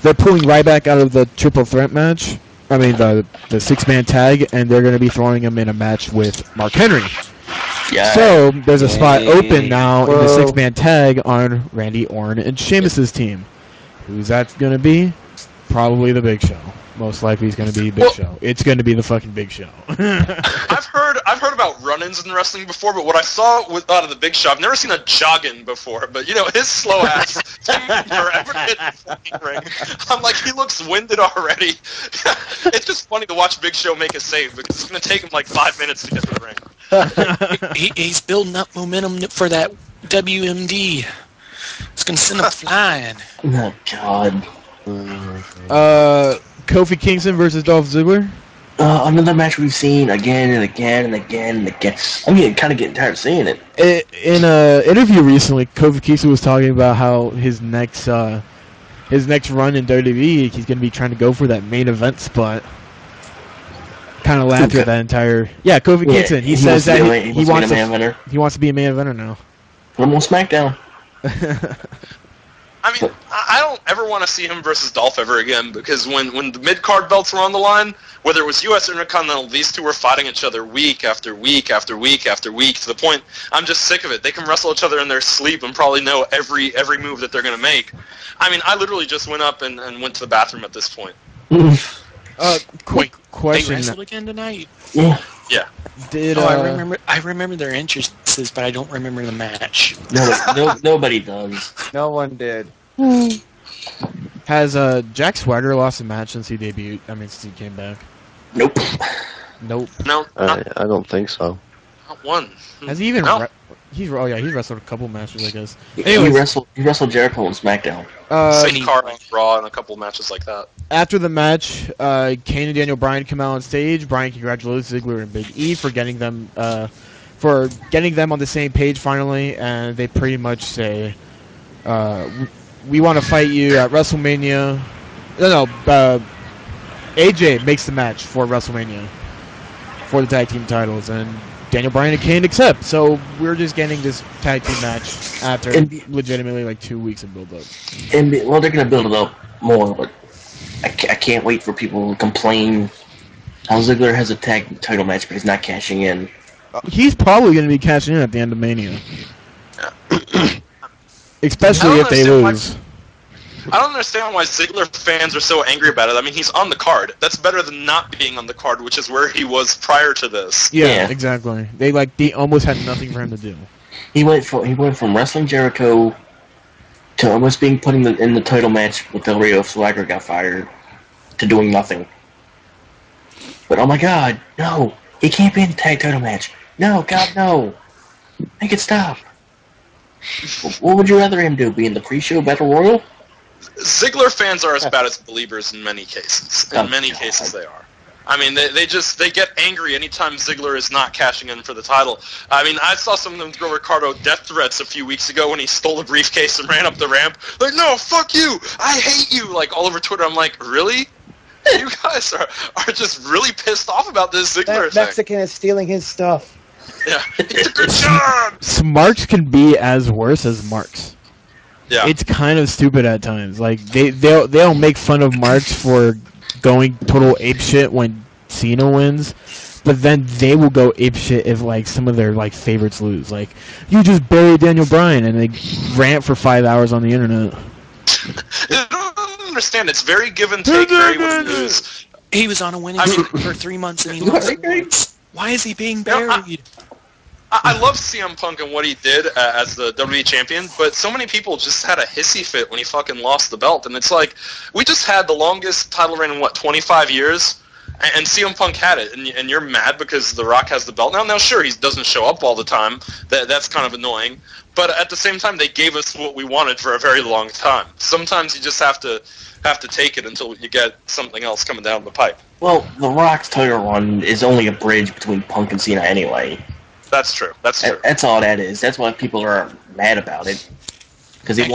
they're pulling Ryback out of the triple threat match. I mean, the six-man tag, and they're going to be throwing him in a match with Mark Henry. Yeah. So there's a spot open now in the six-man tag on Randy Orton and Sheamus's team. Who's that going to be? Probably the Big Show. most likely is going to be Big Show. It's going to be the fucking Big Show. I've heard about run-ins in wrestling before, but what I saw out of the Big Show, I've never seen a jogging before. But his slow ass forever hit the fucking ring. I'm like, he looks winded already. It's just funny to watch Big Show make a save because it's going to take him like 5 minutes to get to the ring. He's building up momentum for that WMD. It's going to send him flying. Oh God. Kofi Kingston versus Dolph Ziggler. Another match we've seen again and again and again and again. I'm kind of getting tired of seeing it. In an interview recently, Kofi Kingston was talking about how his next run in WWE, he's going to be trying to go for that main event spot. Kind of laughed at that entire. Yeah, Kofi Kingston. He says that he wants to be a main eventer now. Put him on SmackDown. I mean, I don't ever want to see him versus Dolph ever again because when the mid-card belts were on the line, whether it was U.S. or Intercontinental, these two were fighting each other week after week after week after week to the point I'm just sick of it. They can wrestle each other in their sleep and probably know every move that they're going to make. I mean, I literally just went up and went to the bathroom at this point. Quick question. They wrestled again tonight? Yeah. Yeah. I remember their entrances, but I don't remember the match. Nobody does. No one did. Has Jack Swagger lost a match since he debuted? I mean, since he came back? Nope. Nope. No. I don't think so. Not one. Has he even? No. He's wrestled a couple matches, I guess. Anyways, he wrestled Jericho on SmackDown. St. Carl on Raw and a couple matches like that. After the match, Kane and Daniel Bryan come out on stage. Bryan congratulates Ziggler and Big E for getting them on the same page finally, and they pretty much say, "We want to fight you at WrestleMania." AJ makes the match for WrestleMania for the tag team titles, and Daniel Bryan and Kane accept. So we're just getting this tag team match after legitimately like 2 weeks of build up. And they're gonna build it up more, but I can't wait for people to complain how Ziggler has a tag title match, but he's not cashing in. He's probably going to be cashing in at the end of Mania, especially if they lose. I don't understand why Ziggler fans are so angry about it. I mean, he's on the card. That's better than not being on the card, which is where he was prior to this. Yeah. Exactly. They almost had nothing for him to do. He went from wrestling Jericho to almost being put in the title match with Del Rio if Swagger got fired, to doing nothing. But oh my God, no! He can't be in the tag title match. No, God, no! Make it stop. What would you rather him do? Be in the pre-show Battle Royal? Ziggler fans are as bad as believers in many cases. In many cases, they are. I mean, they get angry anytime Ziggler is not cashing in for the title. I mean, I saw some of them throw Ricardo death threats a few weeks ago when he stole a briefcase and ran up the ramp. Like, no, fuck you! I hate you! Like, all over Twitter, I'm like, really? You guys are just really pissed off about this Ziggler thing. Mexican is stealing his stuff. Yeah, he did a good job! Smarks can be as worse as Marks. Yeah. It's kind of stupid at times. Like, they'll make fun of Marks for going total apeshit when Cena wins, but then they will go apeshit if like some of their like favorites lose. Like, you just buried Daniel Bryan, and they rant for 5 hours on the internet. I don't understand. It's very give and take. Very with the news. He was on a winning streak for 3 months and he lost. Why is he being buried? I love CM Punk and what he did as the WWE champion, but so many people just had a hissy fit when he fucking lost the belt. And it's like, we just had the longest title reign in, 25 years? And CM Punk had it, and you're mad because The Rock has the belt now? Now, sure, he doesn't show up all the time. That's kind of annoying. But at the same time, they gave us what we wanted for a very long time. Sometimes you just have to take it until you get something else coming down the pipe. Well, The Rock's title run is only a bridge between Punk and Cena anyway. That's true. That's true. That's all that is. That's why people are mad about it. Because they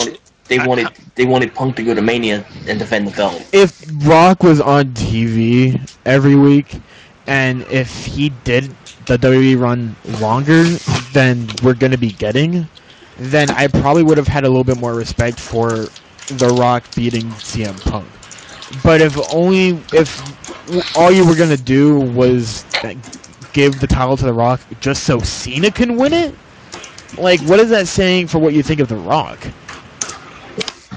wanted Punk to go to Mania and defend the belt. If Rock was on TV every week, and if he did the WWE run longer than we're going to be getting, then I probably would have had a little bit more respect for The Rock beating CM Punk. But if all you were going to do was give the title to The Rock just so Cena can win it, like, what is that saying for what you think of The Rock?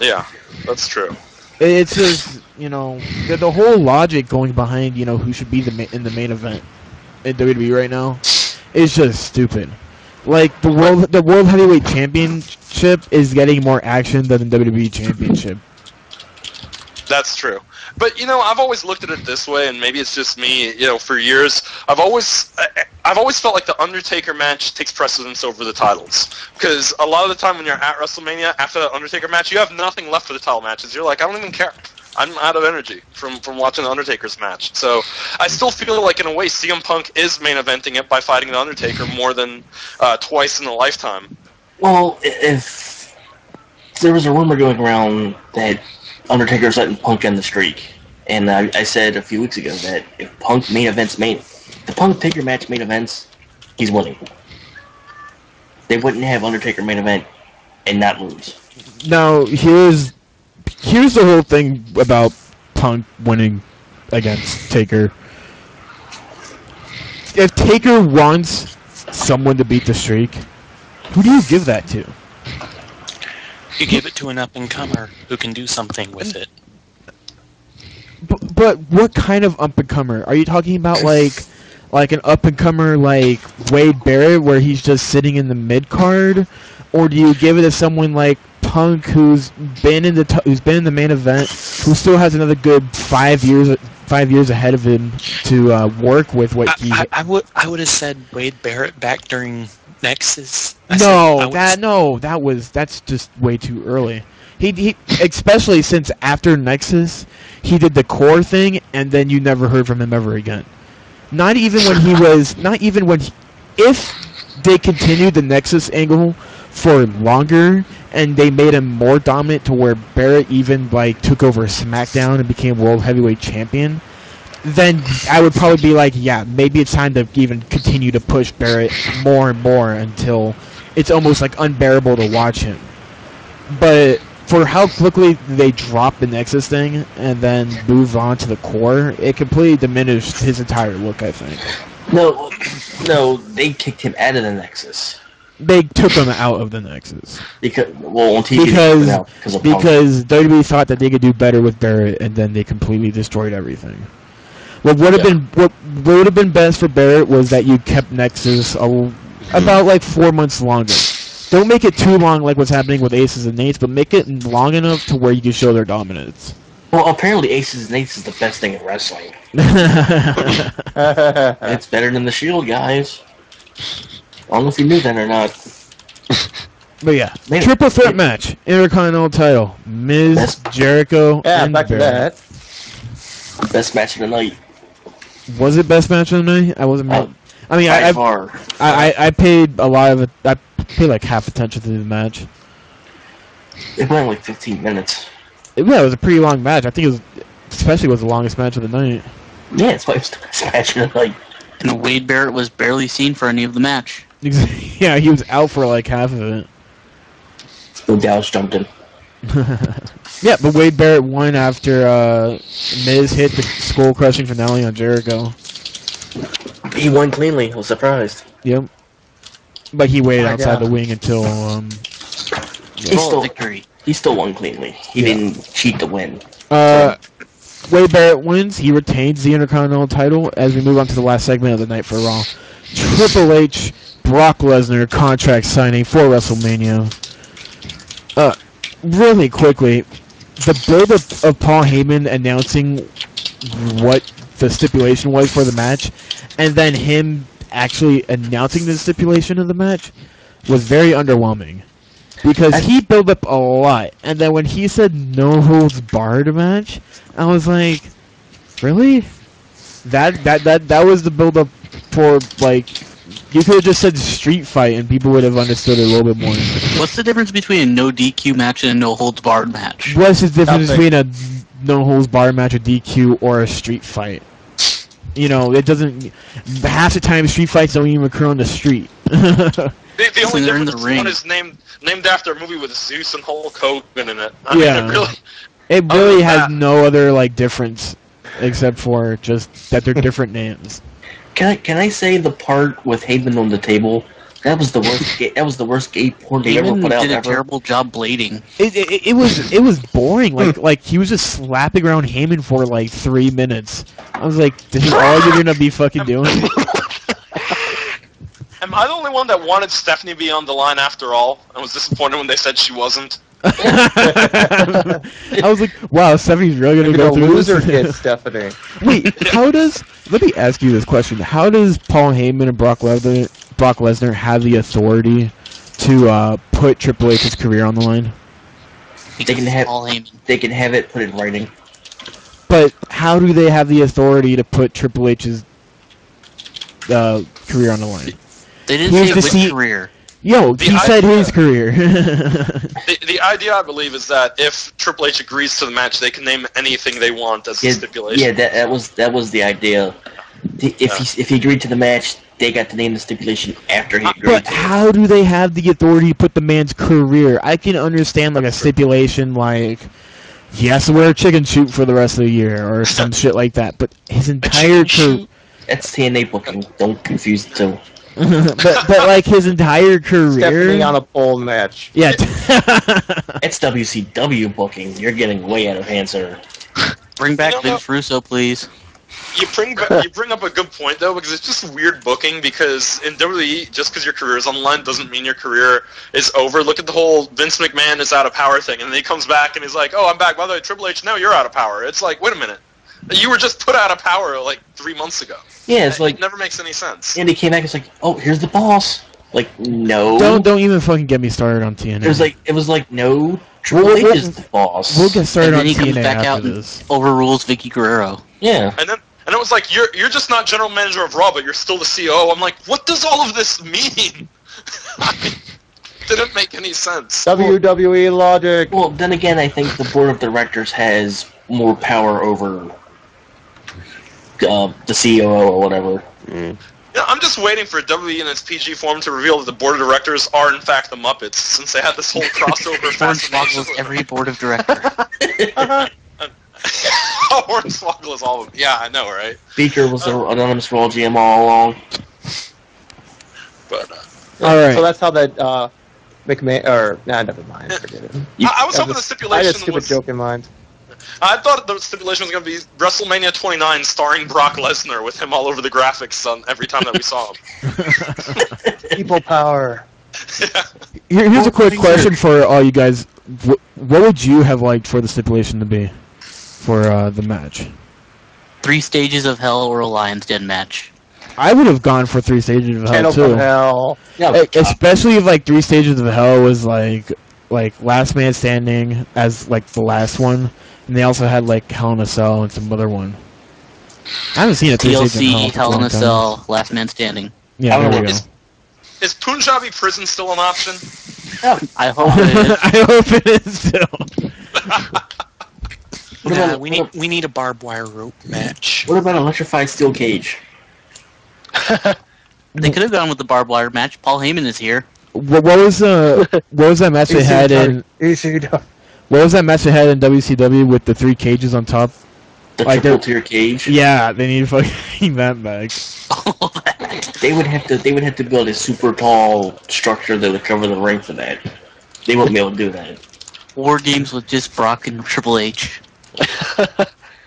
Yeah, that's true. It's just, the whole logic going behind, who should be in the main event in WWE right now is just stupid. Like, the World Heavyweight Championship is getting more action than the WWE Championship. That's true. But, I've always looked at it this way, and maybe it's just me, for years, I've always felt like the Undertaker match takes precedence over the titles. Because a lot of the time when you're at WrestleMania, after that Undertaker match, you have nothing left for the title matches. You're like, I don't even care. I'm out of energy from watching the Undertaker's match. So I still feel like, in a way, CM Punk is main eventing it by fighting the Undertaker more than twice in a lifetime. Well, if there was a rumor going around that Undertaker's letting Punk end the streak, and I said a few weeks ago that if Punk the Punk Taker match main events, he's winning. They wouldn't have Undertaker main event and not lose. Now, here's the whole thing about Punk winning against Taker. If Taker wants someone to beat the streak, who do you give that to? You give it to an up-and-comer who can do something with it. But what kind of up-and-comer? Are you talking about like an up-and-comer like Wade Barrett where he's just sitting in the mid-card? Or do you give it to someone like Punk who's been in the main event, who still has another good 5 years ahead of him to work with what I would have said Wade Barrett back during Nexus. That's just way too early. He especially since after Nexus, he did the core thing, and then you never heard from him ever again. If they continued the Nexus angle for longer, and they made him more dominant to where Barrett even took over SmackDown and became World Heavyweight Champion, then I would probably be like, yeah, maybe it's time to even continue to push Barrett more and more until it's almost unbearable to watch him. But for how quickly they dropped the Nexus thing and then move on to the core, it completely diminished his entire look, I think. No, they kicked him out of the Nexus. They took him out of the Nexus. Because WWE thought that they could do better with Barrett, and then they completely destroyed everything. What would have been best for Barrett was that you kept Nexus about 4 months longer. Don't make it too long like what's happening with Aces and Nates, but make it long enough to where you can show their dominance. Well, apparently Aces and Nates is the best thing in wrestling. It's better than the Shield, guys. I don't know if you knew that or not. But yeah, triple threat match, Intercontinental title, Miz, Jericho, and back to Barrett. that. Best match of the night. Was it best match of the night? I wasn't. I paid a lot of it. I paid half attention to the match. It went 15 minutes. It was a pretty long match. I think it was, especially was the longest match of the night. Yeah, it's the best match of the night. And Wade Barrett was barely seen for any of the match. Yeah, he was out for half of it. So Dallas jumped in. Yeah, but Wade Barrett won after Miz hit the skull-crushing finale on Jericho. He won cleanly. I was surprised. Yep. But he waited outside the wing until... He still won cleanly. He didn't cheat to win. Wade Barrett wins. He retains the Intercontinental title as we move on to the last segment of the night for Raw. Triple H, Brock Lesnar contract signing for WrestleMania. Really quickly, the build-up of Paul Heyman announcing what the stipulation was for the match, and then him actually announcing the stipulation of the match was very underwhelming. Because he built up a lot, and then when he said no holds barred match, I was like, really? That was the build up for you could have just said street fight and people would have understood it a little bit more. What's the difference between a no DQ match and a no holds barred match? What's the difference between a no holds barred match, a DQ, or a street fight? It doesn't. Half the time, street fights don't even occur on the street. The only difference is one is named after a movie with Zeus and Hulk Hogan in it. It really has no other difference except for just that they're different names. Can I say the part with Heyman on the table That was the worst. That was the worst gay porn they ever Heyman put out. did a Ever. terrible job blading. It was boring. Like he was just slapping around Heyman for like 3 minutes. I was like, this is all you're gonna be fucking doing. Am I the only one that wanted Stephanie to be on the line after all, and was disappointed when they said she wasn't? I was like, wow, Stephanie's really gonna go through loser this. kid, Stephanie. Wait, how does? Let me ask you this question: how does Paul Heyman and Brock Lesnar have the authority to put Triple H's career on the line? They can have Paul Heyman. They can have it put in writing. But how do they have the authority to put Triple H's career on the line? They didn't say which career. Yo, he said his career. The idea, I believe, is that if Triple H agrees to the match, they can name anything they want as a stipulation. Yeah, that was the idea. If he agreed to the match, they got to name the stipulation after he agreed. But how do they have the authority to put the man's career? I can understand like a stipulation like he has to wear a chicken suit for the rest of the year or some shit like that. But his entire career. That's TNA booking. Don't confuse the two. but like his entire career. Stephanie on a pole match. Yeah. It's WCW booking. You're getting way out of hand, sir. Bring back Vince Russo, please. You bring up a good point though, because it's just weird booking. Because in WWE, just because your career is on the line doesn't mean your career is over. Look at the whole Vince McMahon is out of power thing, and then he comes back and he's like, "Oh, I'm back. By the way, Triple H, now you're out of power." It's like, wait a minute, you were just put out of power like 3 months ago. Yeah, it's like it never makes any sense. And he came back. It's like, oh, here's the boss. Like, no. Don't even fucking get me started on TNA. It was like no. Triple H is the boss. We'll get started on TNA. And then he comes back out this. and overrules Vicky Guerrero. Yeah. And it was like, you're just not general manager of Raw, but you're still the CEO. I'm like, what does all of this mean? Didn't make any sense. WWE logic. Well, then again, I think the board of directors has more power over the CEO or whatever. Yeah, I'm just waiting for WWE in its PG form to reveal that the board of directors are in fact the Muppets, since they had this whole crossover fascination. Hornswoggle is every board of director. Hornswoggle is all of them. Yeah, I know, right? Beaker was anonymous for all GM all along. But all right. So that's how that McMahon or never mind. Forget it. I was hoping the stipulation I had a stupid was. joke in mind. I thought the stipulation was going to be WrestleMania 29 starring Brock Lesnar with him all over the graphics on every time that we saw him. People power. Yeah. Here's a quick question for all you guys. What would you have liked for the stipulation to be for the match? 3 stages of hell or a Lion's Den match. I would have gone for 3 stages of hell Channel too. from hell. Yeah, Especially if like 3 stages of hell was like Last Man Standing as like the last one, and they also had like Hell in a Cell and some other one. I haven't seen a 3 stages of TLC, hell. Hell in a Cell, Last Man Standing. Yeah, there we go. Is Punjabi prison still an option? I hope it is. I hope it is still. Nah, we need a barbed wire rope match. What about electrified steel cage? They could have gone with the barbed wire match. Paul Heyman is here. What was that match they had in? What was that match they had in WCW with the 3 cages on top? The Like triple tier cage? Yeah, they need to fucking that back. They would have to build a super tall structure that would cover the ring for that. They wouldn't be able to do that. War games with just Brock and Triple H.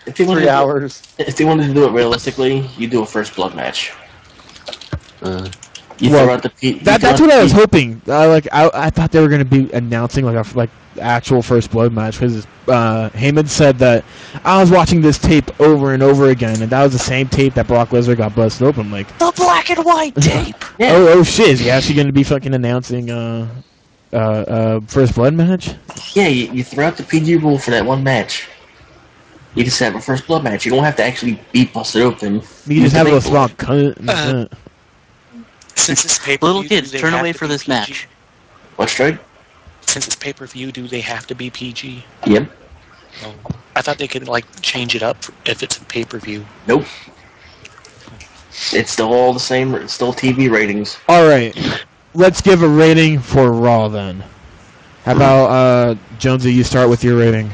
If they wanted 3 hours. If they wanted to do it realistically, you do a first blood match. You Well, throw out the That's what I was hoping. I thought they were going to be announcing like actual first blood match because Heyman said that I was watching this tape over and over again, and that was the same tape that Brock Lesnar got busted open. Like The black and white tape. Yeah. oh shit, is he actually going to be fucking announcing first blood match? Yeah, you throw out the PG rule for that one match. You just have a first blood match. You don't have to actually be busted open. You can just have a small cut. Since it's pay-per-view, Little kids, turn away for this match. What's right? Since it's pay-per-view, do they have to be PG? Yep. Oh. I thought they could change it up if it's a pay-per-view. Nope. It's still all the same. It's still TV ratings. All right, let's give a rating for Raw then. How about Jonesy? You start with your rating.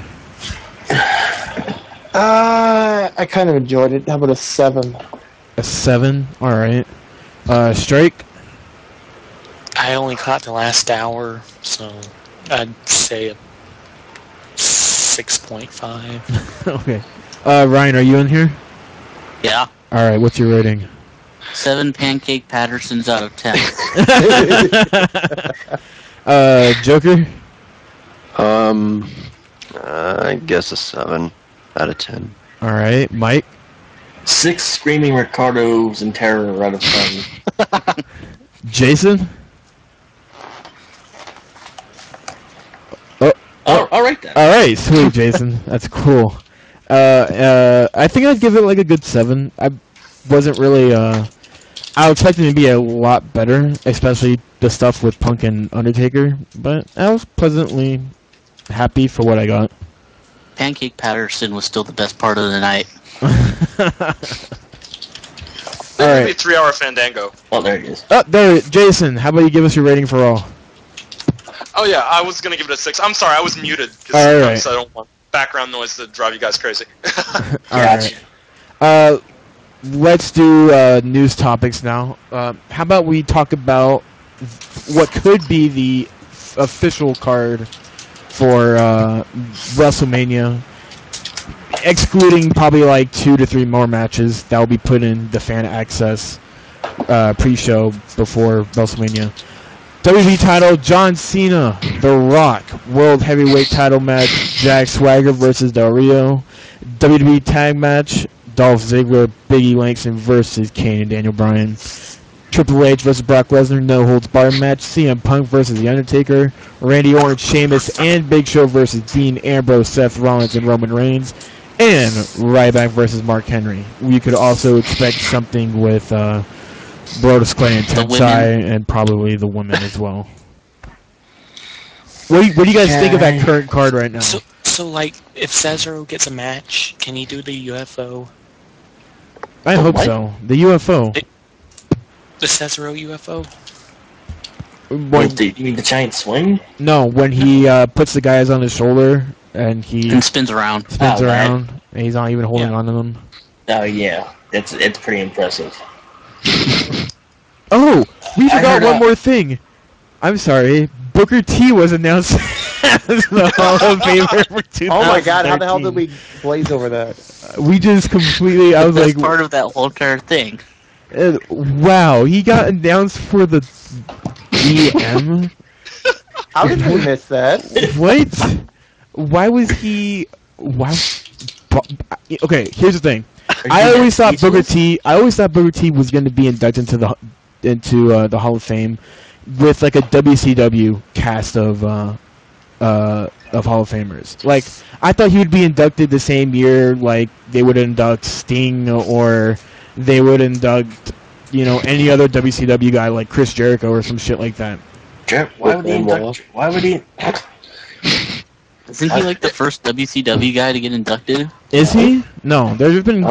I kind of enjoyed it. How about a 7? A 7. All right. Strike. I only caught the last hour, so I'd say a 6.5. Okay. Ryan, are you in here? Yeah. All right. What's your rating? 7 Pancake Pattersons out of 10. Joker? I guess a 7 out of 10. All right. Mike? 6 Screaming Ricardos in terror out of 10. Jason? All right then. All right, sweet, Jason. That's cool. I think I'd give it like a good 7. I wasn't really. I was expecting it to be a lot better, especially the stuff with Punk and Undertaker. But I was pleasantly happy for what I got. Pancake Patterson was still the best part of the night. All right. Maybe a 3-hour Fandango. Oh, there it is. Oh, there, Jason. How about you give us your rating for Raw? Oh yeah, I was gonna give it a 6. I'm sorry, I was muted Alright. so I don't want background noise to drive you guys crazy. Gotcha. Let's do news topics now. How about we talk about what could be the official card for WrestleMania, excluding probably like 2 to 3 more matches that will be put in the fan access pre-show before WrestleMania. WWE title, John Cena, The Rock, World Heavyweight title match, Jack Swagger versus Del Rio, WWE tag match, Dolph Ziggler, Big E Langston versus Kane and Daniel Bryan, Triple H versus Brock Lesnar, no holds barred match, CM Punk versus The Undertaker, Randy Orton, Sheamus, and Big Show versus Dean Ambrose, Seth Rollins, and Roman Reigns, and Ryback versus Mark Henry. We could also expect something with Brodus Clay and Tensai, and probably the women as well. What do you guys think of that current card right now? So like, if Cesaro gets a match, can he do the UFO? I hope so. The UFO. The Cesaro UFO? You mean the giant swing? No, when he puts the guys on his shoulder and he And spins around. spins around, and he's not even holding on to them. Oh yeah, it's pretty impressive. Oh, we forgot heard one more thing. I'm sorry. Booker T was announced as the Hall of Famer for 2013. Oh my god, how the hell did we glaze over that? We just completely, I was That's like, part of that whole entire thing. wow, he got announced for the DM? How did we miss that? What? Why was he... Why? Okay, here's the thing. I always thought Booker T was going to be inducted into the Hall of Fame with like a WCW cast of Hall of Famers. Like, I thought he would be inducted the same year, like they would induct Sting, or they would induct, any other WCW guy like Chris Jericho or some shit like that. Why would he induct? Why would he? Isn't he like the first WCW guy to get inducted? Is he? No, there's been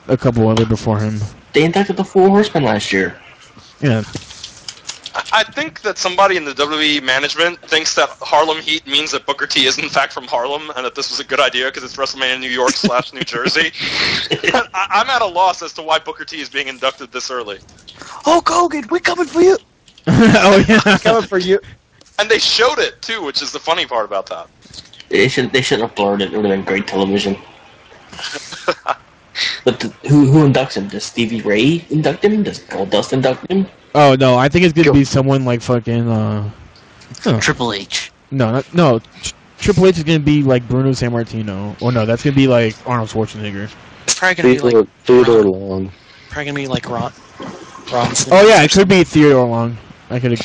a couple other before him. They inducted the 4 Horsemen last year. Yeah. I think that somebody in the WWE management thinks that Harlem Heat means that Booker T is in fact from Harlem, and that this was a good idea because it's WrestleMania New York / New Jersey. I'm at a loss as to why Booker T is being inducted this early. Hulk Hogan, we're coming for you! Oh yeah, Coming for you! And they showed it too, which is the funny part about that. They should have blurred it. It would have been great television. But who inducts him? Does Stevie Ray induct him? Does Goldust induct him? Oh no, I think it's gonna be someone like fucking Triple H. No. Triple H is gonna be like Bruno Sammartino. Or no, that's gonna be like Arnold Schwarzenegger. It's probably gonna be like Theodore Long. probably gonna be like Ronson. Oh yeah, it could be Theodore Long. I could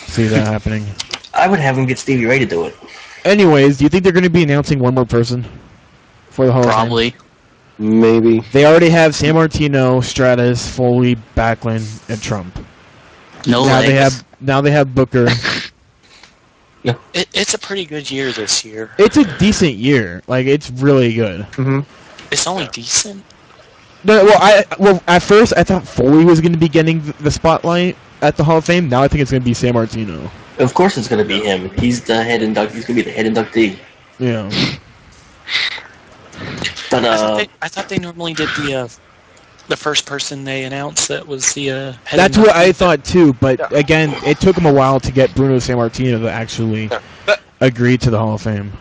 see that happening. I would have him get Stevie Ray to do it. Anyways, do you think they're gonna be announcing one more person for the Hall of Fame? Probably. Maybe. They already have Sammartino, Stratus, Foley, Backlund, and Trump. No Now legs. they have Booker. It's a pretty good year this year. It's a decent year. Like, it's really good. Mm-hmm. It's only decent. No, well, at first I thought Foley was going to be getting the spotlight at the Hall of Fame. Now I think it's going to be Sammartino. Of course, it's going to be him. He's the head induct. He's going to be the head inductee. Yeah. But I thought they normally did the the first person they announced that was the head. That's what I thought too, but again, it took him a while to get Bruno Sammartino to actually agree to the Hall of Fame.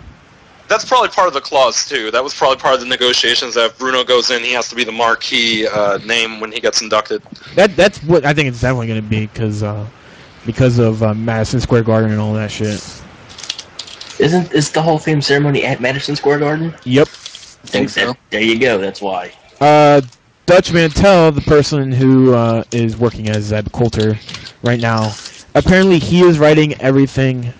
That's probably part of the clause too. That was probably part of the negotiations. That if Bruno goes in, he has to be the marquee name when he gets inducted. That's what I think it's definitely going to be because of Madison Square Garden and all that shit. Is the Hall of Fame ceremony at Madison Square Garden? Yep. I think so. There you go. That's why. Dutch Mantel, the person who is working as Zeb Coulter right now, apparently he is writing everything.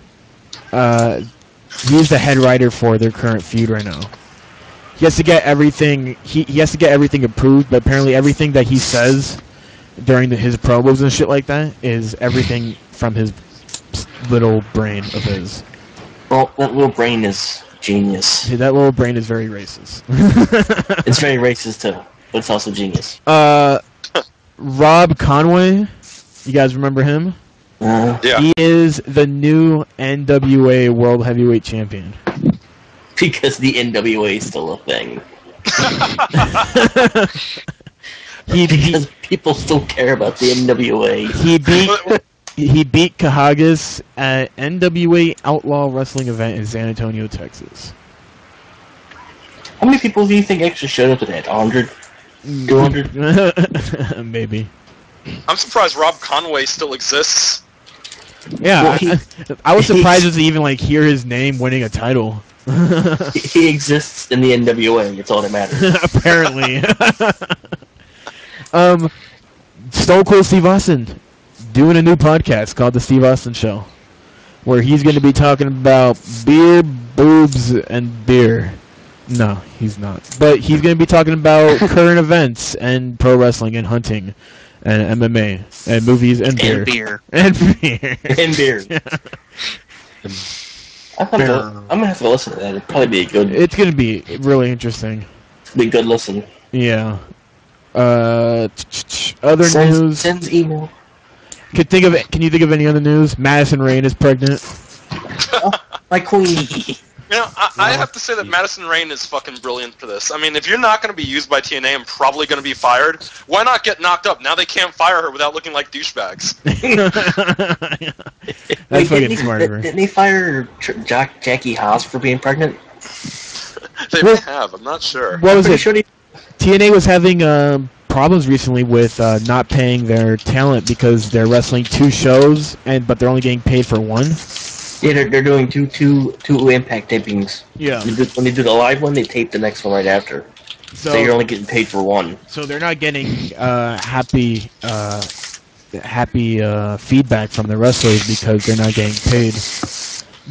He's the head writer for their current feud right now. He has to get everything. He has to get everything approved, but apparently everything that he says during his promos and shit like that is everything from his little brain of his. Well, that little brain is genius. Yeah, that little brain is very racist. It's very racist too, but it's also genius. Rob Conway, you guys remember him? Yeah. He is the new NWA World Heavyweight Champion. Because the NWA is still a thing. Because people still care about the NWA. He beat Kahagas at NWA Outlaw Wrestling event in San Antonio, Texas. How many people do you think actually showed up to that? 100? 200? Maybe. I'm surprised Rob Conway still exists. Yeah, Well, I was surprised to even hear his name winning a title. He exists in the NWA. It's all that matters. Apparently. Stone Cold Steve Austin doing a new podcast called The Steve Austin Show, where he's going to be talking about beer, boobs, and beer. No, he's not. But he's going to be talking about current events and pro wrestling and hunting and MMA and movies and beer. And beer. And beer. And beer. I'm gonna have to listen to that. It'd probably be a good. It's going to be really interesting. Be a good listen. Yeah. Other news. Sends email. Can you think of any other news? Madison Rayne is pregnant. My queen. You know, I have to say that Madison Rayne is fucking brilliant for this. I mean, if you're not going to be used by TNA and probably going to be fired, why not get knocked up? Now they can't fire her without looking like douchebags. That's fucking smart of her. Didn't they fire Jackie Haas for being pregnant? They may have. I'm not sure. What was it? TNA was having problems recently with not paying their talent because they're wrestling 2 shows, but they're only getting paid for 1. Yeah, they're doing two Impact tapings. Yeah. When they do the live one, they tape the next one right after. So you're only getting paid for 1. So they're not getting happy feedback from the wrestlers because they're not getting paid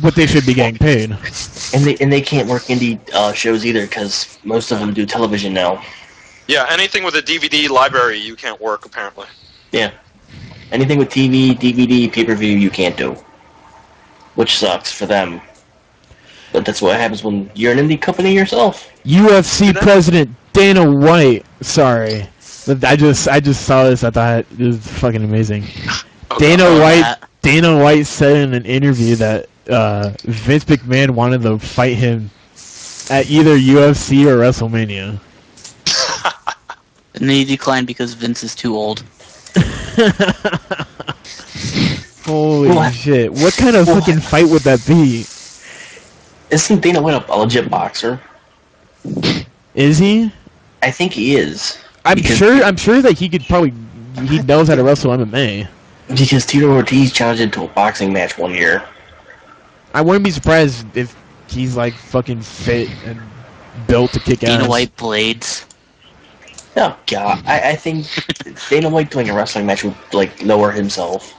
what they should be getting paid. And they can't work indie shows either because most of them do television now. Yeah, anything with a DVD library you can't work, apparently. Yeah. Anything with TV, DVD, pay-per-view you can't do. Which sucks for them. But that's what happens when you're an indie company yourself. UFC president Dana White. Sorry. I just saw this. I thought it was fucking amazing. Dana White said in an interview that Vince McMahon wanted to fight him at either UFC or WrestleMania. And then he declined because Vince is too old. Holy shit. What kind of fucking fight would that be? Isn't Dana White a legit boxer? Is he? I think he is. I'm sure that he knows how to wrestle MMA. Because Tito Ortiz challenged him to a boxing match one year. I wouldn't be surprised if he's fucking fit and built to kick ass. Dana White blades. Oh god, I think Dana White doing a wrestling match would lower himself.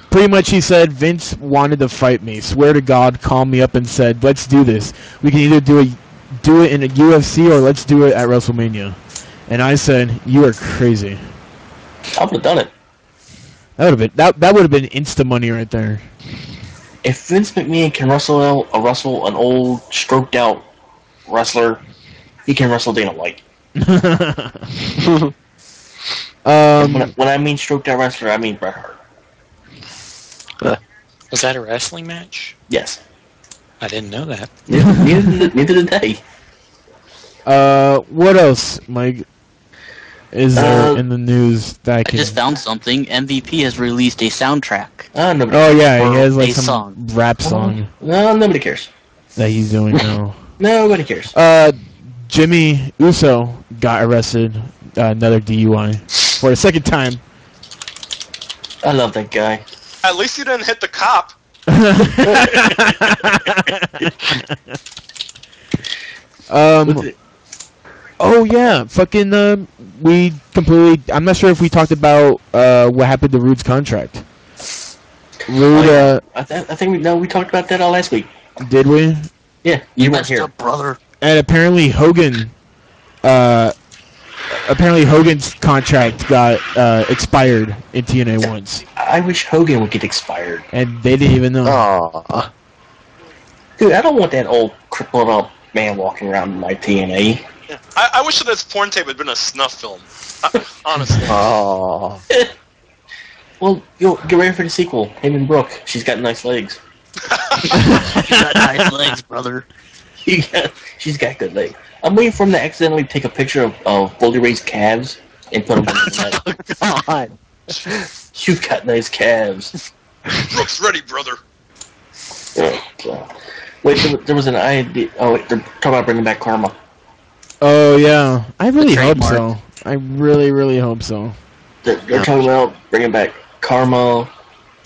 Pretty much he said, Vince wanted to fight me. Swear to God, called me up and said, let's do this. We can either do it in a UFC or let's do it at WrestleMania. And I said, you are crazy. I would have done it. That would have been insta money right there. If Vince McMahon can wrestle an old stroked out wrestler, he can wrestle Dana White. When I mean stroked out wrestler, I mean Bret Hart. Was that a wrestling match? Yes. I didn't know that. Neither did they. What else, Mike? is there in the news that I I can... just found something. MVP has released a soundtrack. Oh yeah, he has like a some song. rap song No, nobody cares. that he's doing now. Nobody cares. Jimmy Uso got arrested, another DUI, for the second time. I love that guy. At least you didn't hit the cop. Oh yeah, fucking we completely. I'm not sure if we talked about what happened to Rude's contract. Rude, I think we talked about that all last week. did we? Yeah, you weren't here. Up, brother. And apparently Hogan's contract got expired in TNA once, I wish Hogan would get expired. and they didn't even know. Aww. Dude, I don't want that old crippled up man walking around in my TNA. Yeah. I wish that this porn tape had been a snuff film. Honestly. Aww. Well, get ready for the sequel. Him and Brooke. She's got nice legs. You got nice legs, brother. She's got good legs. I'm waiting for him to accidentally take a picture of Bully Ray's calves and put them on the net. Oh, God. You've got nice calves. Brooks ready, brother. Wait, there was an idea. Oh, wait, they're talking about bringing back Karma. Oh yeah, I really hope trademark. so. I really hope so. They're talking about bringing back Karma,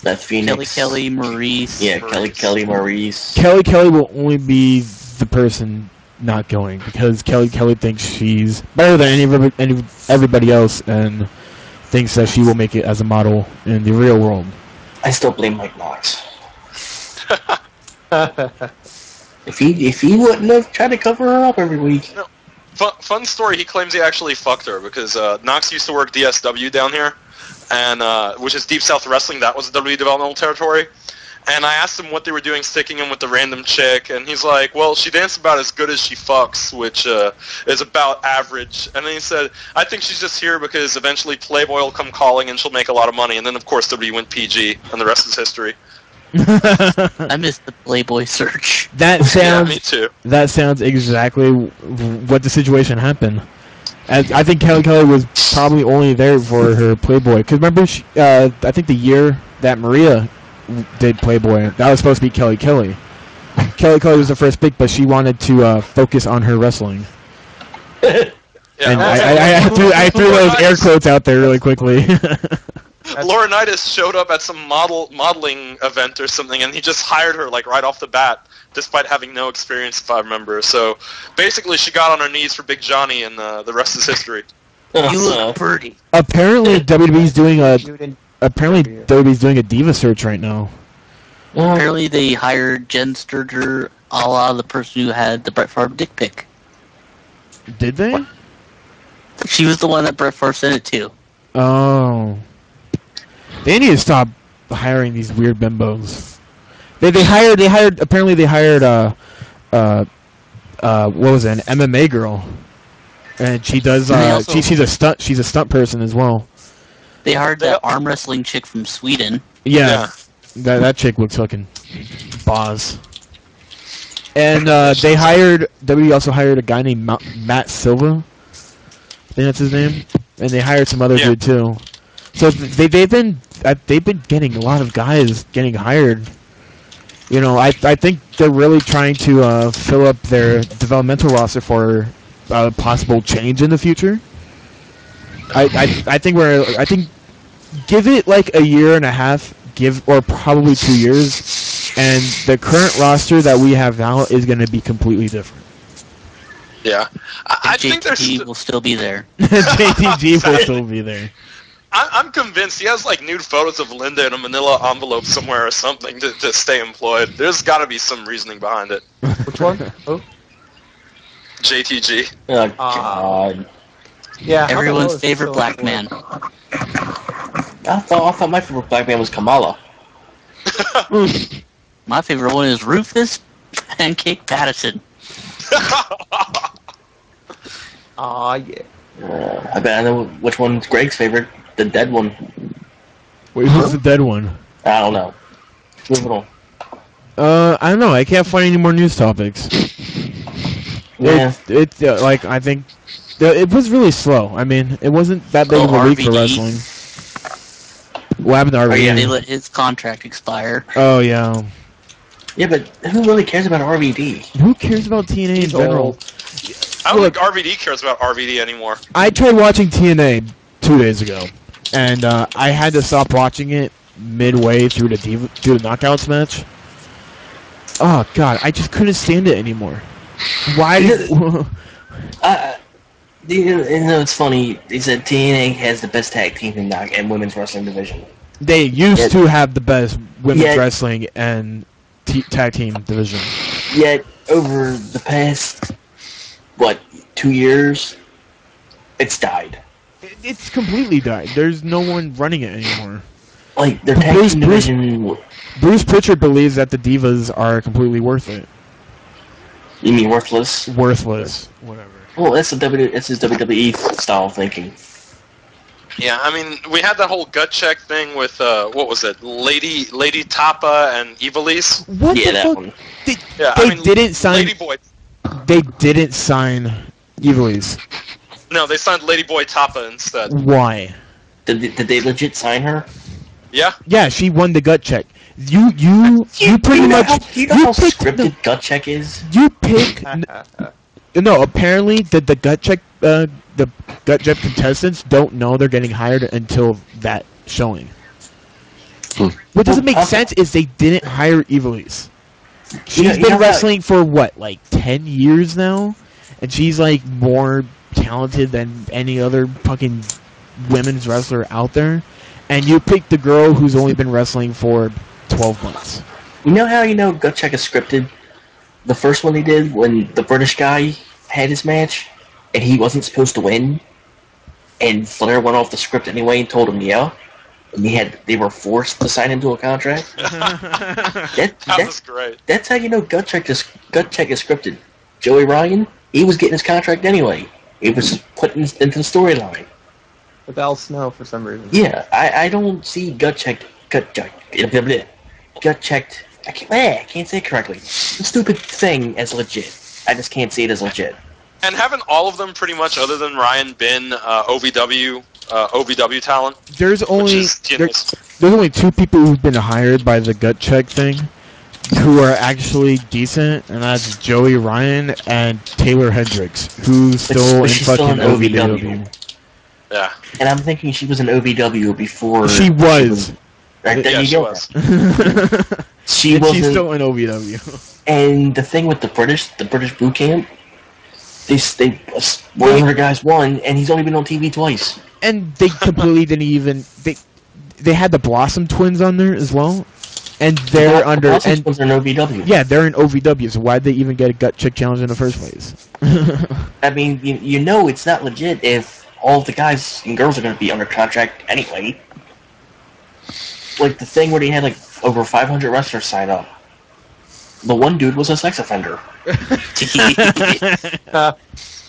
that Phoenix. Kelly, Maurice. Yeah, Kelly, Maurice. Kelly will only be the person not going because Kelly thinks she's better than everybody else and thinks that she will make it as a model in the real world. I still blame Mike Knox. If he wouldn't have tried to cover her up every week. No. Fun story, he claims he actually fucked her because Knox used to work DSW down here, and which is Deep South Wrestling. That was WWE developmental territory. And I asked him what they were doing sticking him with the random chick, and he's like, well, she danced about as good as she fucks, which is about average. And then he said, I think she's just here because eventually Playboy will come calling and she'll make a lot of money. And then, of course, WWE went PG, and the rest is history. I missed the Playboy search. That sounds. Yeah, me too. That sounds exactly what the situation happened. I think Kelly was probably only there for her Playboy. Because remember, I think the year that Maria did Playboy, that was supposed to be Kelly. Kelly was the first pick, but she wanted to focus on her wrestling. Yeah, And I threw those air quotes out there really quickly. Laurinaitis showed up at some modeling event or something, and he just hired her like right off the bat, despite having no experience, if I remember. So basically, she got on her knees for Big Johnny, and the rest is history. You look pretty. Apparently, WWE's doing a diva search right now. Apparently, they hired Jen Sturger, a la the person who had the Bret Favre dick pic. Did they? What? She was the one that Bret Favre sent it to. Oh. They need to stop hiring these weird bimbos. They hired what was it, an MMA girl. And she does she's a stunt person as well. They hired that arm wrestling chick from Sweden. Yeah. That chick looks fucking boss. And WWE also hired a guy named Matt Silva. I think that's his name. And they hired some other dude too. So they've been getting a lot of guys getting hired. You know, I think they're really trying to fill up their developmental roster for possible change in the future. I think give it like a year and a half, or probably 2 years, and the current roster that we have now is going to be completely different. Yeah, I think JTG will still be there. JTG will still be there. I'm convinced he has like nude photos of Linda in a manila envelope somewhere or something to stay employed. There's got to be some reasoning behind it. Which one? Oh. JTG. Oh, God. Yeah. Everyone's favorite black man. I thought my favorite black man was Kamala. My favorite one is Rufus Pancake Patterson. Aw, yeah. I bet I know which one's Greg's favorite. The dead one. Wait, who's the dead one? I don't know. Move it on. I don't know. I can't find any more news topics. Yeah. Like I think It was really slow. I mean, it wasn't that big of a week for RVD. wrestling. What happened to RVD? yeah. They let his contract expire. Oh, yeah. Yeah, but who really cares about RVD? Who cares about TNA in general? I don't think RVD cares about RVD anymore. I tried watching TNA 2 days ago, and I had to stop watching it midway through the Knockouts match. Oh, God, I just couldn't stand it anymore. Why did... it's funny. They said TNA has the best tag team in women's wrestling division. They used to have the best women's wrestling and tag team division. Yet, over the past, 2 years, it's died. It's completely died. There's no one running it anymore. Like, their tag team division... Bruce Pritchard believes that the Divas are completely worth it. You mean worthless? Worthless. Whatever. Well, that's his WWE style of thinking. Yeah, I mean, we had that whole gut check thing with, what was it, Lady Tapa and Ivelisse? What yeah, the that fuck? one. They didn't sign... Ladyboy. They didn't sign Ivelisse. No, they signed Ladyboy Tapa instead. Why? Did they legit sign her? Yeah? Yeah, she won the gut check. You pretty much... how scripted gut check is? You pick... No, apparently the gut check contestants don't know they're getting hired until that showing. What doesn't make sense is they didn't hire Ivelisse. She's been wrestling for what, like 10 years now, and she's like more talented than any other fucking women's wrestler out there. And you pick the girl who's only been wrestling for 12 months. You know how gut check is scripted? The first one they did when the British guy had his match, and he wasn't supposed to win, and Flair went off the script anyway and told him yeah, and they were forced to sign him to a contract. that was great. That's how you know gut check is scripted. Joey Ryan, he was getting his contract anyway. It was just put into the storyline. With Al Snow for some reason. Yeah, I don't see gut checked. I can't say it correctly. The stupid thing as legit. I just can't see it as legit. And haven't all of them pretty much, other than Ryan, been OVW talent? There's only two people who've been hired by the gut check thing who are actually decent, and that's Joey Ryan and Taylor Hendricks, who's still in fucking OVW. Yeah. And I'm thinking she was in OVW before. She was. Right, there yeah, you she go. was. She's still in OVW. And the thing with the British boot camp, one of their guys won, and he's only been on TV twice. And they completely didn't even they had the Blossom twins on there as well, and they're under Blossom twins are in OVW. Yeah, they're in OVW. So why'd they even get a gut check challenge in the first place? I mean, you know it's not legit if all of the guys and girls are going to be under contract anyway. Like the thing where they had like over 500 wrestlers sign up. The one dude was a sex offender.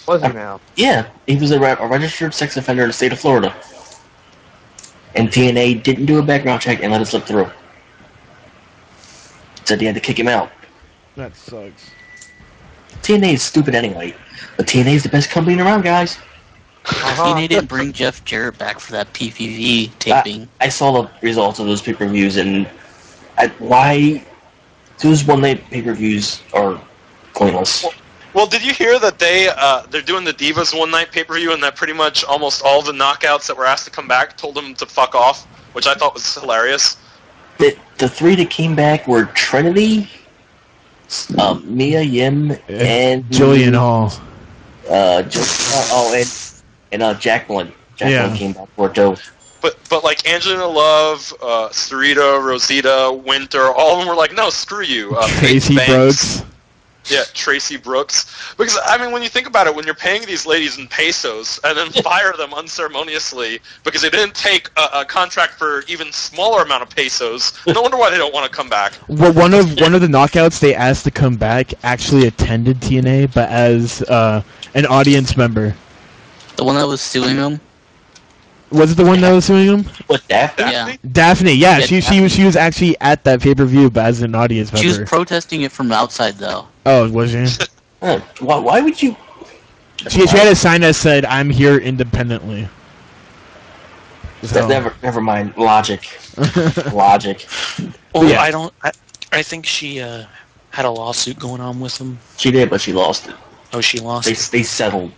Was he now? Yeah, he was a registered sex offender in the state of Florida. And TNA didn't do a background check and let it slip through. Said they had to kick him out. That sucks. TNA is stupid anyway. But TNA is the best company around, guys. TNA didn't bring Jeff Jarrett back for that PPV taping. I saw the results of those pay-per-views, and why... Those one-night pay-per-views are pointless. Well, did you hear that they're doing the Divas one-night pay-per-view, and that pretty much almost all the knockouts that were asked to come back told them to fuck off, which I thought was hilarious. The three that came back were Trinity, Mia Yim, and Jillian Hall. And Jacqueline. Jacqueline came back for dope. But like Angelina Love, Sarita, Rosita, Winter, all of them were like, no, screw you. Tracy Brooks. Yeah, Tracy Brooks. Because, I mean, when you think about it, when you're paying these ladies in pesos and then fire them unceremoniously because they didn't take a contract for even smaller amount of pesos, no wonder why they don't want to come back. Well, one of the knockouts they asked to come back actually attended TNA, but as an audience member. The one that was suing him? Was it the one that was suing him? What, Daphne? Yeah. Daphne, yeah, she was actually at that pay-per-view, but as an audience member. She was protesting it from outside, though. Oh, was she? Why would you... She had a sign that said, "I'm here independently." So. Never mind. Logic. Logic. Well, Yeah. I think she had a lawsuit going on with him. She did, but she lost it. Oh, she lost it? They settled.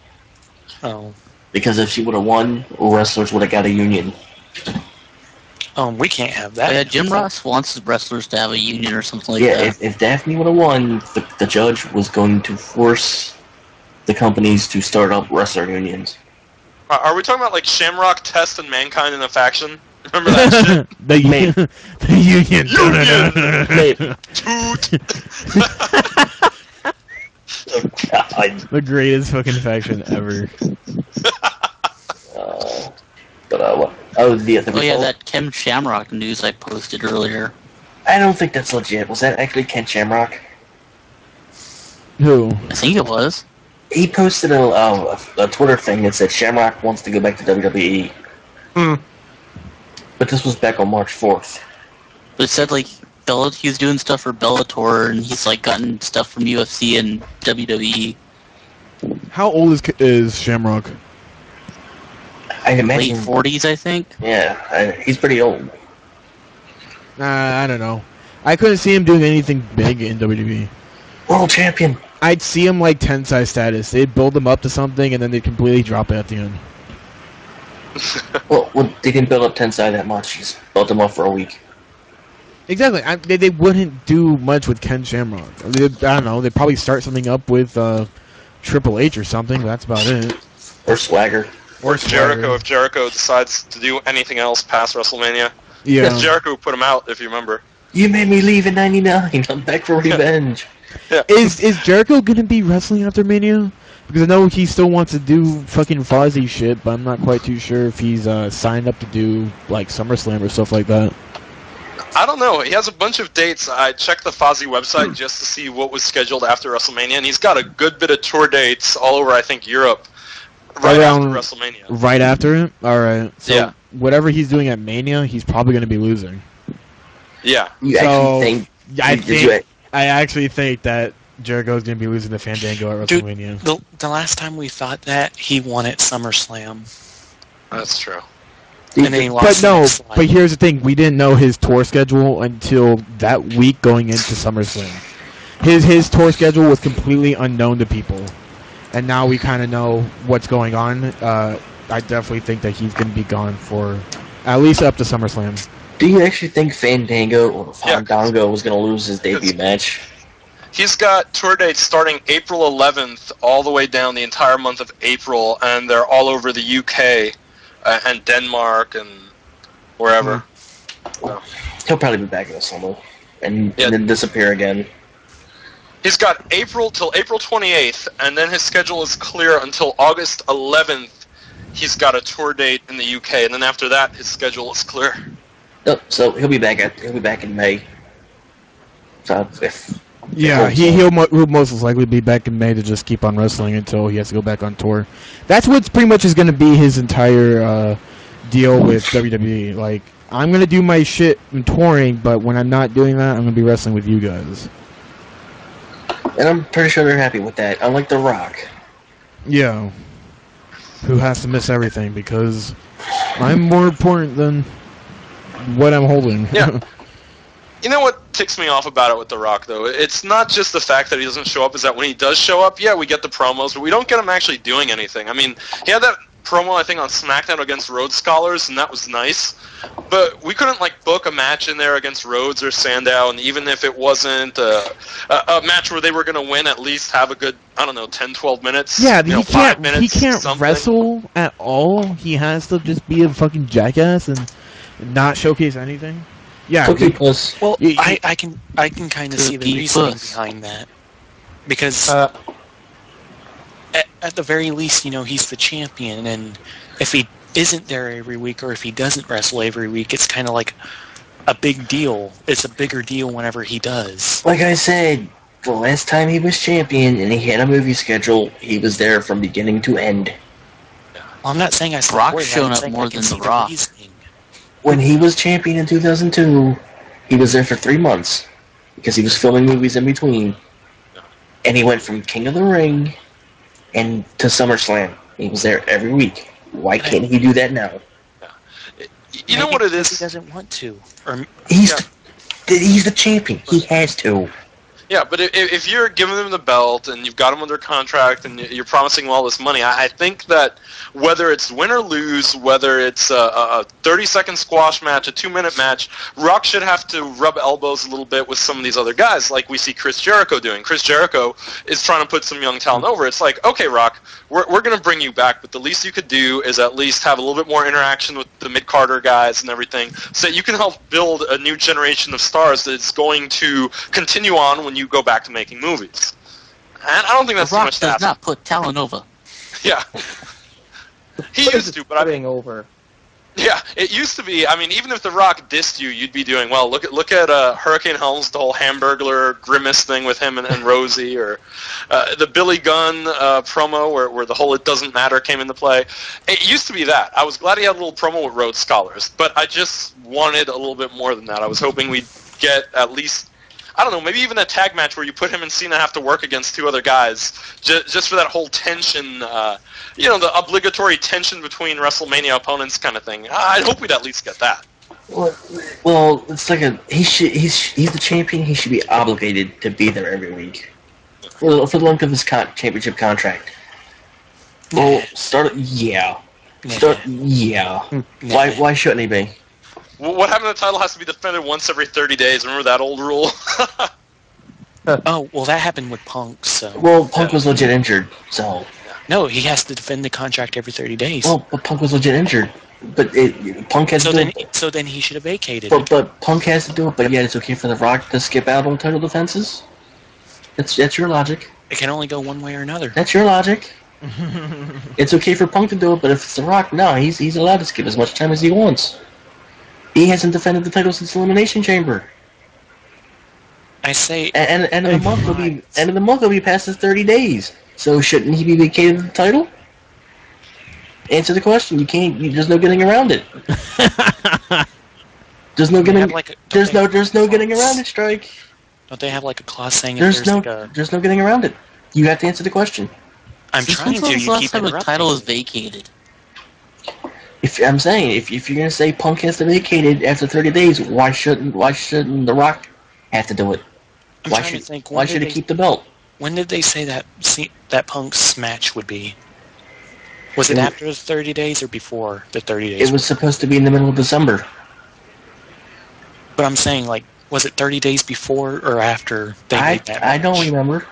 Oh. Because if she would have won, wrestlers would have got a union. We can't have that. Yeah, Jim Ross wants wrestlers to have a union or something like that. Yeah, if Daphne would have won, the judge was going to force the companies to start up wrestler unions. Are we talking about like Shamrock, Test, and Mankind in a faction? Remember that shit? the union. Oh, God. The greatest fucking faction ever. That Ken Shamrock news I posted earlier. I don't think that's legit. Was that actually Ken Shamrock? Who? I think it was. He posted a Twitter thing that said Shamrock wants to go back to WWE. But this was back on March 4th. But it said like he's doing stuff for Bellator and he's like gotten stuff from UFC and WWE. How old is Shamrock? I imagine late 40s, I think. Yeah, he's pretty old. I don't know. I couldn't see him doing anything big in WWE. World champion. I'd see him like Tensai status. They'd build him up to something and then they'd completely drop it at the end. well, they didn't build up Tensai that much. Just built him up for a week. Exactly. They wouldn't do much with Ken Shamrock. I don't know. They'd probably start something up with Triple H or something, but that's about it. Or Swagger. Or Jericho, if Jericho decides to do anything else past WrestleMania. Yeah. Jericho put him out, if you remember. You made me leave in '99. I'm back for revenge. Yeah. Is Jericho gonna be wrestling after Mania? Because I know he still wants to do fucking Fozzy shit, but I'm not quite too sure if he's signed up to do like SummerSlam or stuff like that. I don't know. He has a bunch of dates. I checked the Fozzy website just to see what was scheduled after WrestleMania, and he's got a good bit of tour dates all over, I think, Europe. Right after WrestleMania. Right after it? Alright. So yeah. Whatever he's doing at Mania, he's probably going to be losing. Yeah. I actually think that Jericho's going to be losing to Fandango at WrestleMania. Dude, the last time we thought that, he won at SummerSlam. That's true. And then he lost. But here's the thing. We didn't know his tour schedule until that week going into SummerSlam. His tour schedule was completely unknown to people. And now we kind of know what's going on. I definitely think that he's going to be gone for at least up to SummerSlam. Do you actually think Fandango was going to lose his debut match? He's got tour dates starting April 11th all the way down the entire month of April, and they're all over the UK and Denmark and wherever. Well, he'll probably be back in the summer and then disappear again. He's got April till April 28th, and then his schedule is clear until August 11th. He's got a tour date in the UK, and then after that, his schedule is clear. Oh, so he'll be back in May. So he'll most likely be back in May to just keep on wrestling until he has to go back on tour. That's what's pretty much is going to be his entire deal with WWE. Like, I'm going to do my shit in touring, but when I'm not doing that, I'm going to be wrestling with you guys. And I'm pretty sure they're happy with that, unlike The Rock. Yeah. Who has to miss everything because I'm more important than what I'm holding. Yeah. You know what ticks me off about it with The Rock, though? It's not just the fact that he doesn't show up, is that when he does show up, yeah, we get the promos, but we don't get him actually doing anything. I mean, he had that promo, I think, on SmackDown against Rhodes Scholars, and that was nice. But we couldn't, like, book a match in there against Rhodes or Sandow, and even if it wasn't a match where they were going to win, at least have a good, 10, 12 minutes. Yeah, he 5 minutes, he can't something. wrestle at all. He has to just be a fucking jackass and not showcase anything. Yeah. Well, I can kind of see the reasoning behind that. Because at the very least, he's the champion, and if he isn't there every week, or if he doesn't wrestle every week, it's kind of like a big deal. It's a bigger deal whenever he does. Like I said, the last time he was champion and he had a movie schedule, he was there from beginning to end. Well, I'm not saying I support Rock's shown up more than The Rock. When he was champion in 2002, he was there for 3 months because he was filming movies in between. And he went from King of the Ring and to SummerSlam. He was there every week. Why can't he do that now? You know what it is? He doesn't want to. Or He's the champion. He has to. Yeah, but if you're giving them the belt and you've got them under contract and you're promising them all this money, I think that whether it's win or lose, whether it's a 30-second squash match, a 2-minute match, Rock should have to rub elbows a little bit with some of these other guys, like we see Chris Jericho doing. Chris Jericho is trying to put some young talent over. It's like, okay, Rock, we're going to bring you back, but the least you could do is at least have a little bit more interaction with the mid-Carter guys and everything, so that you can help build a new generation of stars that's going to continue on when you go back to making movies. And I don't think that's The Rock too much to does ask. not put talent over. Yeah. He used to, but I mean, over. yeah, it used to be. I mean, even if The Rock dissed you, you'd be doing well. Look at Hurricane Helms, the whole Hamburglar Grimace thing with him and Rosie, or the Billy Gunn promo where the whole "it doesn't matter" came into play. It used to be that. I was glad he had a little promo with Rhodes Scholars, but I just wanted a little bit more than that. I was hoping we'd get at least, I don't know, maybe even a tag match where you put him and Cena have to work against two other guys, just for that whole tension, the obligatory tension between WrestleMania opponents kind of thing. I hope we'd at least get that. Well, it's like he's the champion. He should be obligated to be there every week for the length of his championship contract. Well, yeah. Why shouldn't he be? What happened to the title has to be defended once every 30 days. Remember that old rule? Oh, well, that happened with Punk, so... Well, Punk was legit injured, so... No, he has to defend the contract every 30 days. Well, but Punk was legit injured. But Punk has to do it. So then he should have vacated it. But Punk has to do it, but yet it's okay for The Rock to skip out on title defenses? That's your logic. It can only go one way or another. That's your logic. It's okay for Punk to do it, but if it's The Rock, no, he's allowed to skip as much time as he wants. He hasn't defended the title since Elimination Chamber. I say... And end of the month will be past his 30 days. So shouldn't he be vacated the title? Answer the question. You can't. There's no getting around it. There's no getting. There's no getting around it, Strike. Don't they have like a clause saying there's no getting around it? You have to answer the question. I'm trying to. You keep interrupting. The title is vacated. If you're gonna say Punk has to vacate it after 30 days, why shouldn't The Rock have to do it? Why should he keep the belt? When did they say that Punk's match would be? Was it after the 30 days or before the 30 days? It was supposed to be in the middle of December. But I'm saying, like, was it 30 days before or after they made that match? I don't remember.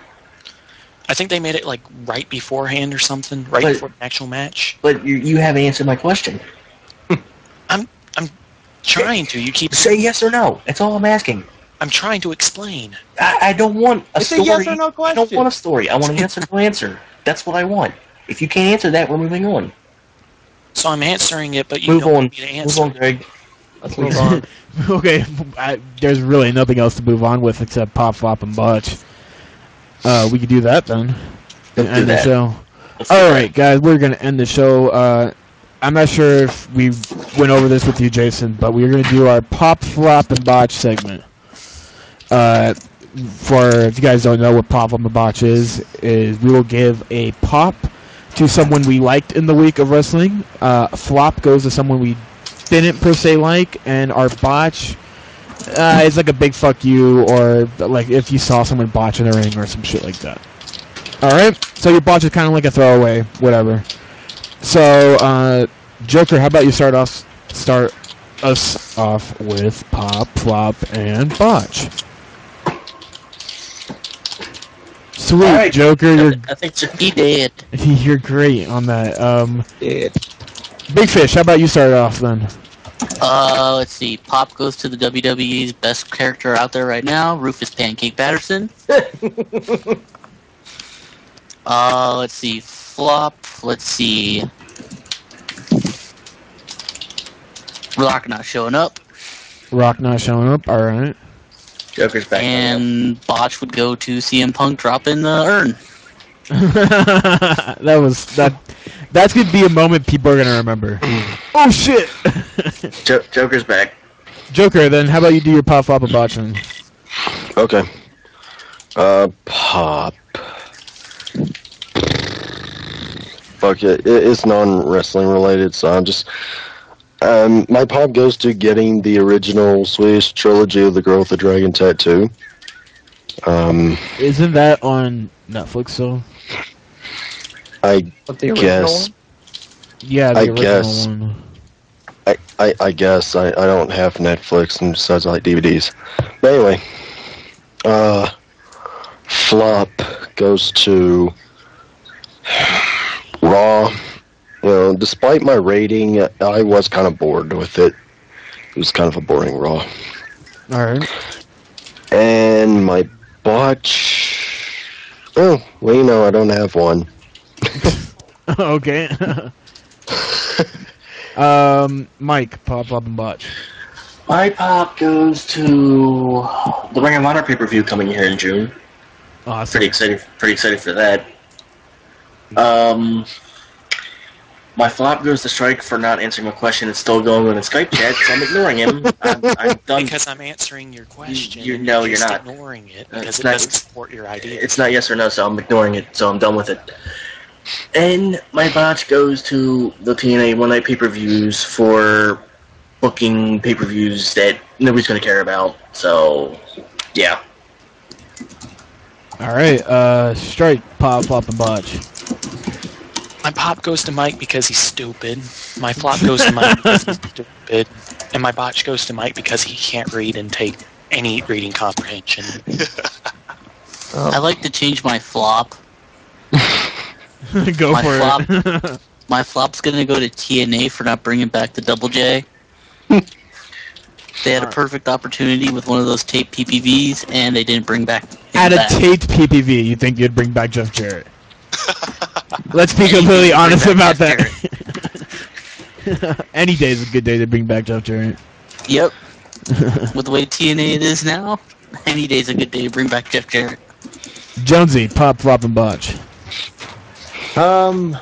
I think they made it, like, right beforehand or something, before the actual match. But you haven't answered my question. I'm trying to. You keep... Say yes or no. That's all I'm asking. I'm trying to explain. I don't want a story. It's a yes or no question. I don't want a story. I want a yes or no answer. That's what I want. If you can't answer that, we're moving on. So I'm answering it, but you don't want me to answer. Move on, Greg. Let's move on. Okay, there's really nothing else to move on with except Pop, Flop, and Botch. We could do that then. End the show. Alright, guys, we're going to end the show. I'm not sure if we went over this with you, Jason, but we're going to do our Pop, Flop, and Botch segment. If you guys don't know what Pop, Flop, and Botch is we will give a pop to someone we liked in the week of wrestling. Flop goes to someone we didn't per se like, and our botch is like a big fuck you, or like if you saw someone botch in the ring or some shit like that. Alright? So your botch is kind of like a throwaway, whatever. So, Joker, how about you start us off with Pop, Flop, and Botch? Sweet, right. Joker, I think he did. You're great on that. Big Fish, how about you start off then? Let's see. Pop goes to the WWE's best character out there right now, Rufus Pancake Patterson. Let's see. Flop. Let's see. Rock not showing up. Alright. Joker's back. And Botch would go to CM Punk dropping the urn. That's gonna be a moment people are gonna remember. Oh shit! Joker's back. Joker, then how about you do your Pop, Flop, and Botch then? Okay. Pop. fuck it. It's non-wrestling related, so I'm just... my pop goes to getting the original Swedish trilogy of The Girl with the Dragon Tattoo. Isn't that on Netflix, though? I One? guess. Yeah, the original guess. one. I guess. I don't have Netflix, and besides I like DVDs. But anyway, flop goes to Raw. Well, despite my rating, I was kind of bored with it. It was kind of a boring Raw. Alright. And my botch... Oh, well, I don't have one. Okay. Mike, pop, and botch. My pop goes to the Ring of Honor pay-per-view coming here in June. Awesome. Pretty excited for that. My flop goes to Strike for not answering my question. It's still going on in Skype chat, so I'm ignoring him. I'm done. Because I'm answering your question. You're just not. ignoring it because It's it not- doesn't support your idea. It's not yes or no, so I'm ignoring it, so I'm done with it. And my botch goes to the TNA One Night pay-per-views for booking pay-per-views that nobody's going to care about, so yeah. Alright, Strike, pop, and botch. My pop goes to Mike because he's stupid. My flop goes to Mike because he's stupid. And my botch goes to Mike because he can't read and take any reading comprehension. I'd like to change my flop. Go My for flop. it. My flop's gonna go to TNA for not bringing back the Double J. They had a perfect opportunity with one of those taped PPVs, and they didn't bring back. At a back. taped PPV, you think you'd bring back Jeff Jarrett? Let's be completely honest about that. Any day is a good day to bring back Jeff Jarrett. Yep. With the way TNA it is now, any day's a good day to bring back Jeff Jarrett. Jonesy, pop, flop, and botch. I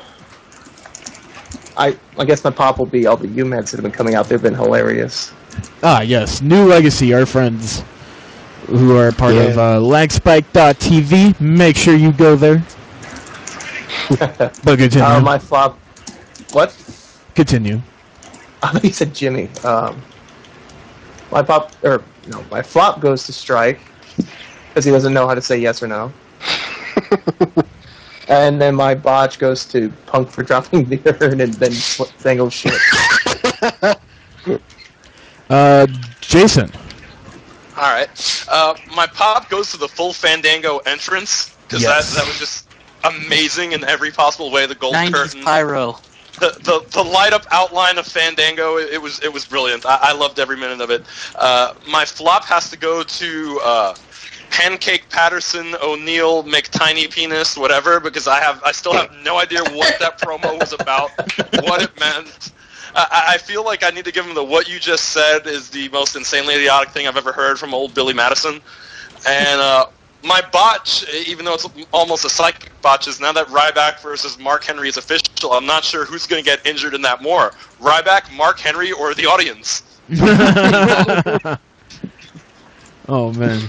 guess my pop will be all the UMEDs that have been coming out. They've been hilarious. Ah, yes. New Legacy, our friends who are part of lagspike.tv. Make sure you go there. But continue. My flop. What? Continue. I thought you said Jimmy. My flop goes to Strike because he doesn't know how to say yes or no. And then my botch goes to Punk for dropping the urn and then saying, "Oh shit." Jason. All right. My pop goes to the full Fandango entrance because Yes. that was just amazing in every possible way. The gold 90s curtain, pyro. the light up outline of Fandango. It was brilliant. I loved every minute of it. My flop has to go to Pancake Patterson, O'Neal, McTiny Penis, whatever, because I still have no idea what that promo was about, what it meant. I feel like I need to give him the what you just said is the most insanely idiotic thing I've ever heard from old Billy Madison. And my botch, even though it's almost a psychic botch, is now that Ryback versus Mark Henry is official, I'm not sure who's going to get injured in that more. Ryback, Mark Henry, or the audience. Oh, man.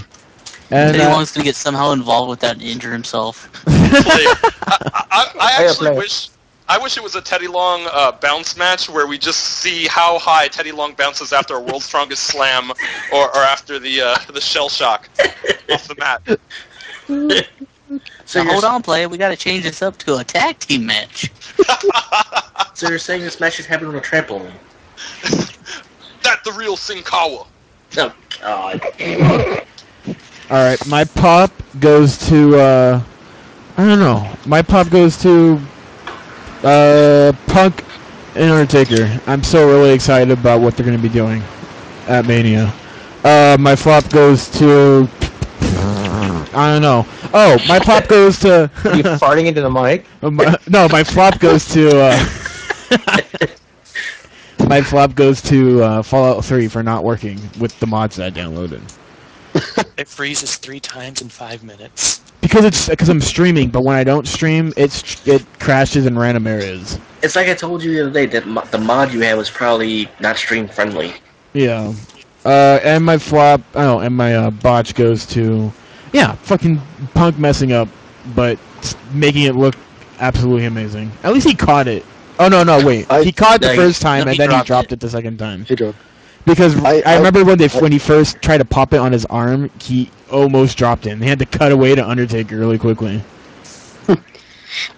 And Teddy Long's gonna get somehow involved with that and injure himself. I actually wish it was a Teddy Long bounce match where we just see how high Teddy Long bounces after a World's Strongest Slam or after the shell shock off the mat. So Now, hold on, player. We gotta change this up to a tag team match. So you're saying this match should happen on a trampoline? That the real Sinkawa. No. God. Alright, my pop goes to, I don't know. My pop goes to, Punk and Undertaker. I'm so really excited about what they're going to be doing at Mania. My flop goes to, I don't know. Oh, my pop goes to... Are you farting into the mic? No, my flop goes to, my flop goes to Fallout 3 for not working with the mods that I downloaded. It freezes 3 times in 5 minutes. Because I'm streaming, but when I don't stream, it crashes in random areas. It's like I told you the other day that the mod you had was probably not stream friendly. Yeah. And my flop, and my botch goes to, fucking Punk messing up, but making it look absolutely amazing. At least he caught it. Oh no, wait. He caught it the first time and then he dropped it the second time. He dropped. Because I remember when he first tried to pop it on his arm, he almost dropped it. And they had to cut away to Undertaker really quickly.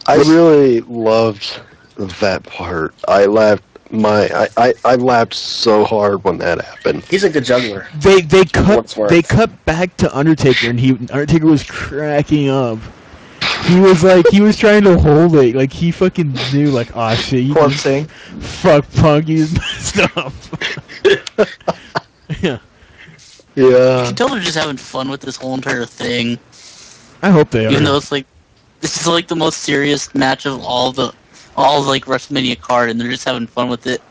I really loved that part. I laughed. I laughed so hard when that happened. He's a good juggler. They cut back to Undertaker and Undertaker was cracking up. He was trying to hold it, like he fucking knew, like, oh shit, fuck Punk, he's messed up. Yeah. You can tell they're just having fun with this whole entire thing. I hope they are. Even though it's like, this is like the most serious match of all like WrestleMania card, and they're just having fun with it.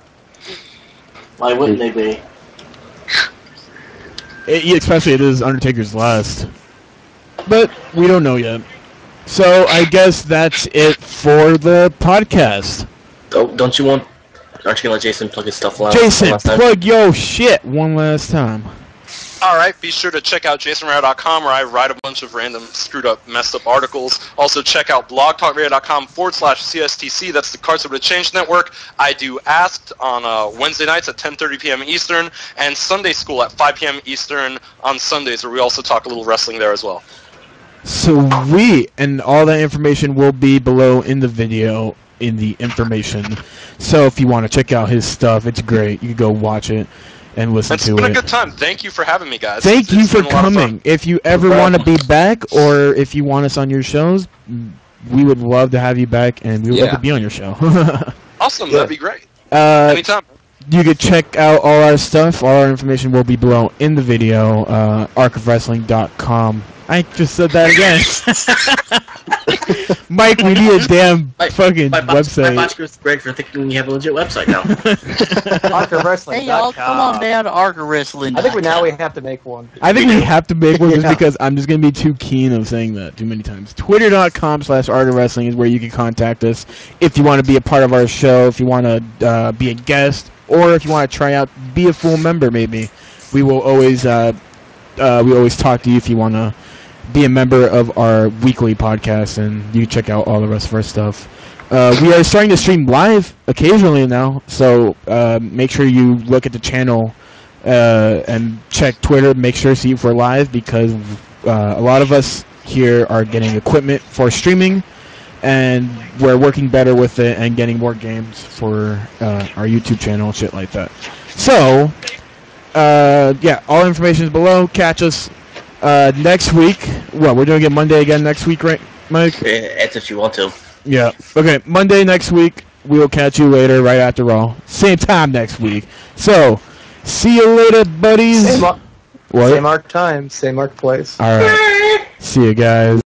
Why wouldn't they be? Especially it is Undertaker's last. But we don't know yet. So I guess that's it for the podcast. Aren't you gonna let Jason plug his stuff last? Jason, plug your shit one last time. Alright, be sure to check out jasonrivera.com where I write a bunch of random screwed up, messed up articles. Also check out blogtalkradio.com/CSTC, that's the Cards Over the Change Network. I do Asked on Wednesday nights at 10:30 p.m. Eastern, and Sunday School at 5 p.m. Eastern on Sundays, where we also talk a little wrestling there as well. Sweet, and all that information will be below in the video, in the information. So if you want to check out his stuff, it's great. You can go watch it and listen to it. It's been a good time. Thank you for having me, guys. Thank you for coming. If you ever want to be back, or if you want us on your shows, we would love to have you back, and we would love to be on your show. Awesome, that'd be great. Anytime. You can check out all our stuff. All our information will be below in the video, arcofwrestling.com. I just said that again. Mike, we need a damn fucking website. My boss was Greg for thinking we have a legit website now. ArcofWrestling.com. Hey y'all, come on down to ArcofWrestling. I think we have to make one. I think we have to make one just because I'm just going to be too keen of saying that too many times. Twitter.com/artofwrestling is where you can contact us if you want to be a part of our show, if you want to be a guest, or if you want to try out, be a full member maybe. We will always talk to you if you want to be a member of our weekly podcast, and you can check out all the rest of our stuff. We are starting to stream live occasionally now, so make sure you look at the channel and check Twitter. Make sure to see if we're live, because a lot of us here are getting equipment for streaming, and we're working better with it and getting more games for our YouTube channel and shit like that. So, yeah, all information is below. Catch us next week. What, we're doing it Monday again next week, right, Mike? It's if you want to. Yeah. Okay, Monday next week. We will catch you later, right after Raw. Same time next week. So, see you later, buddies. Same mark time, same mark place. All right. See you guys.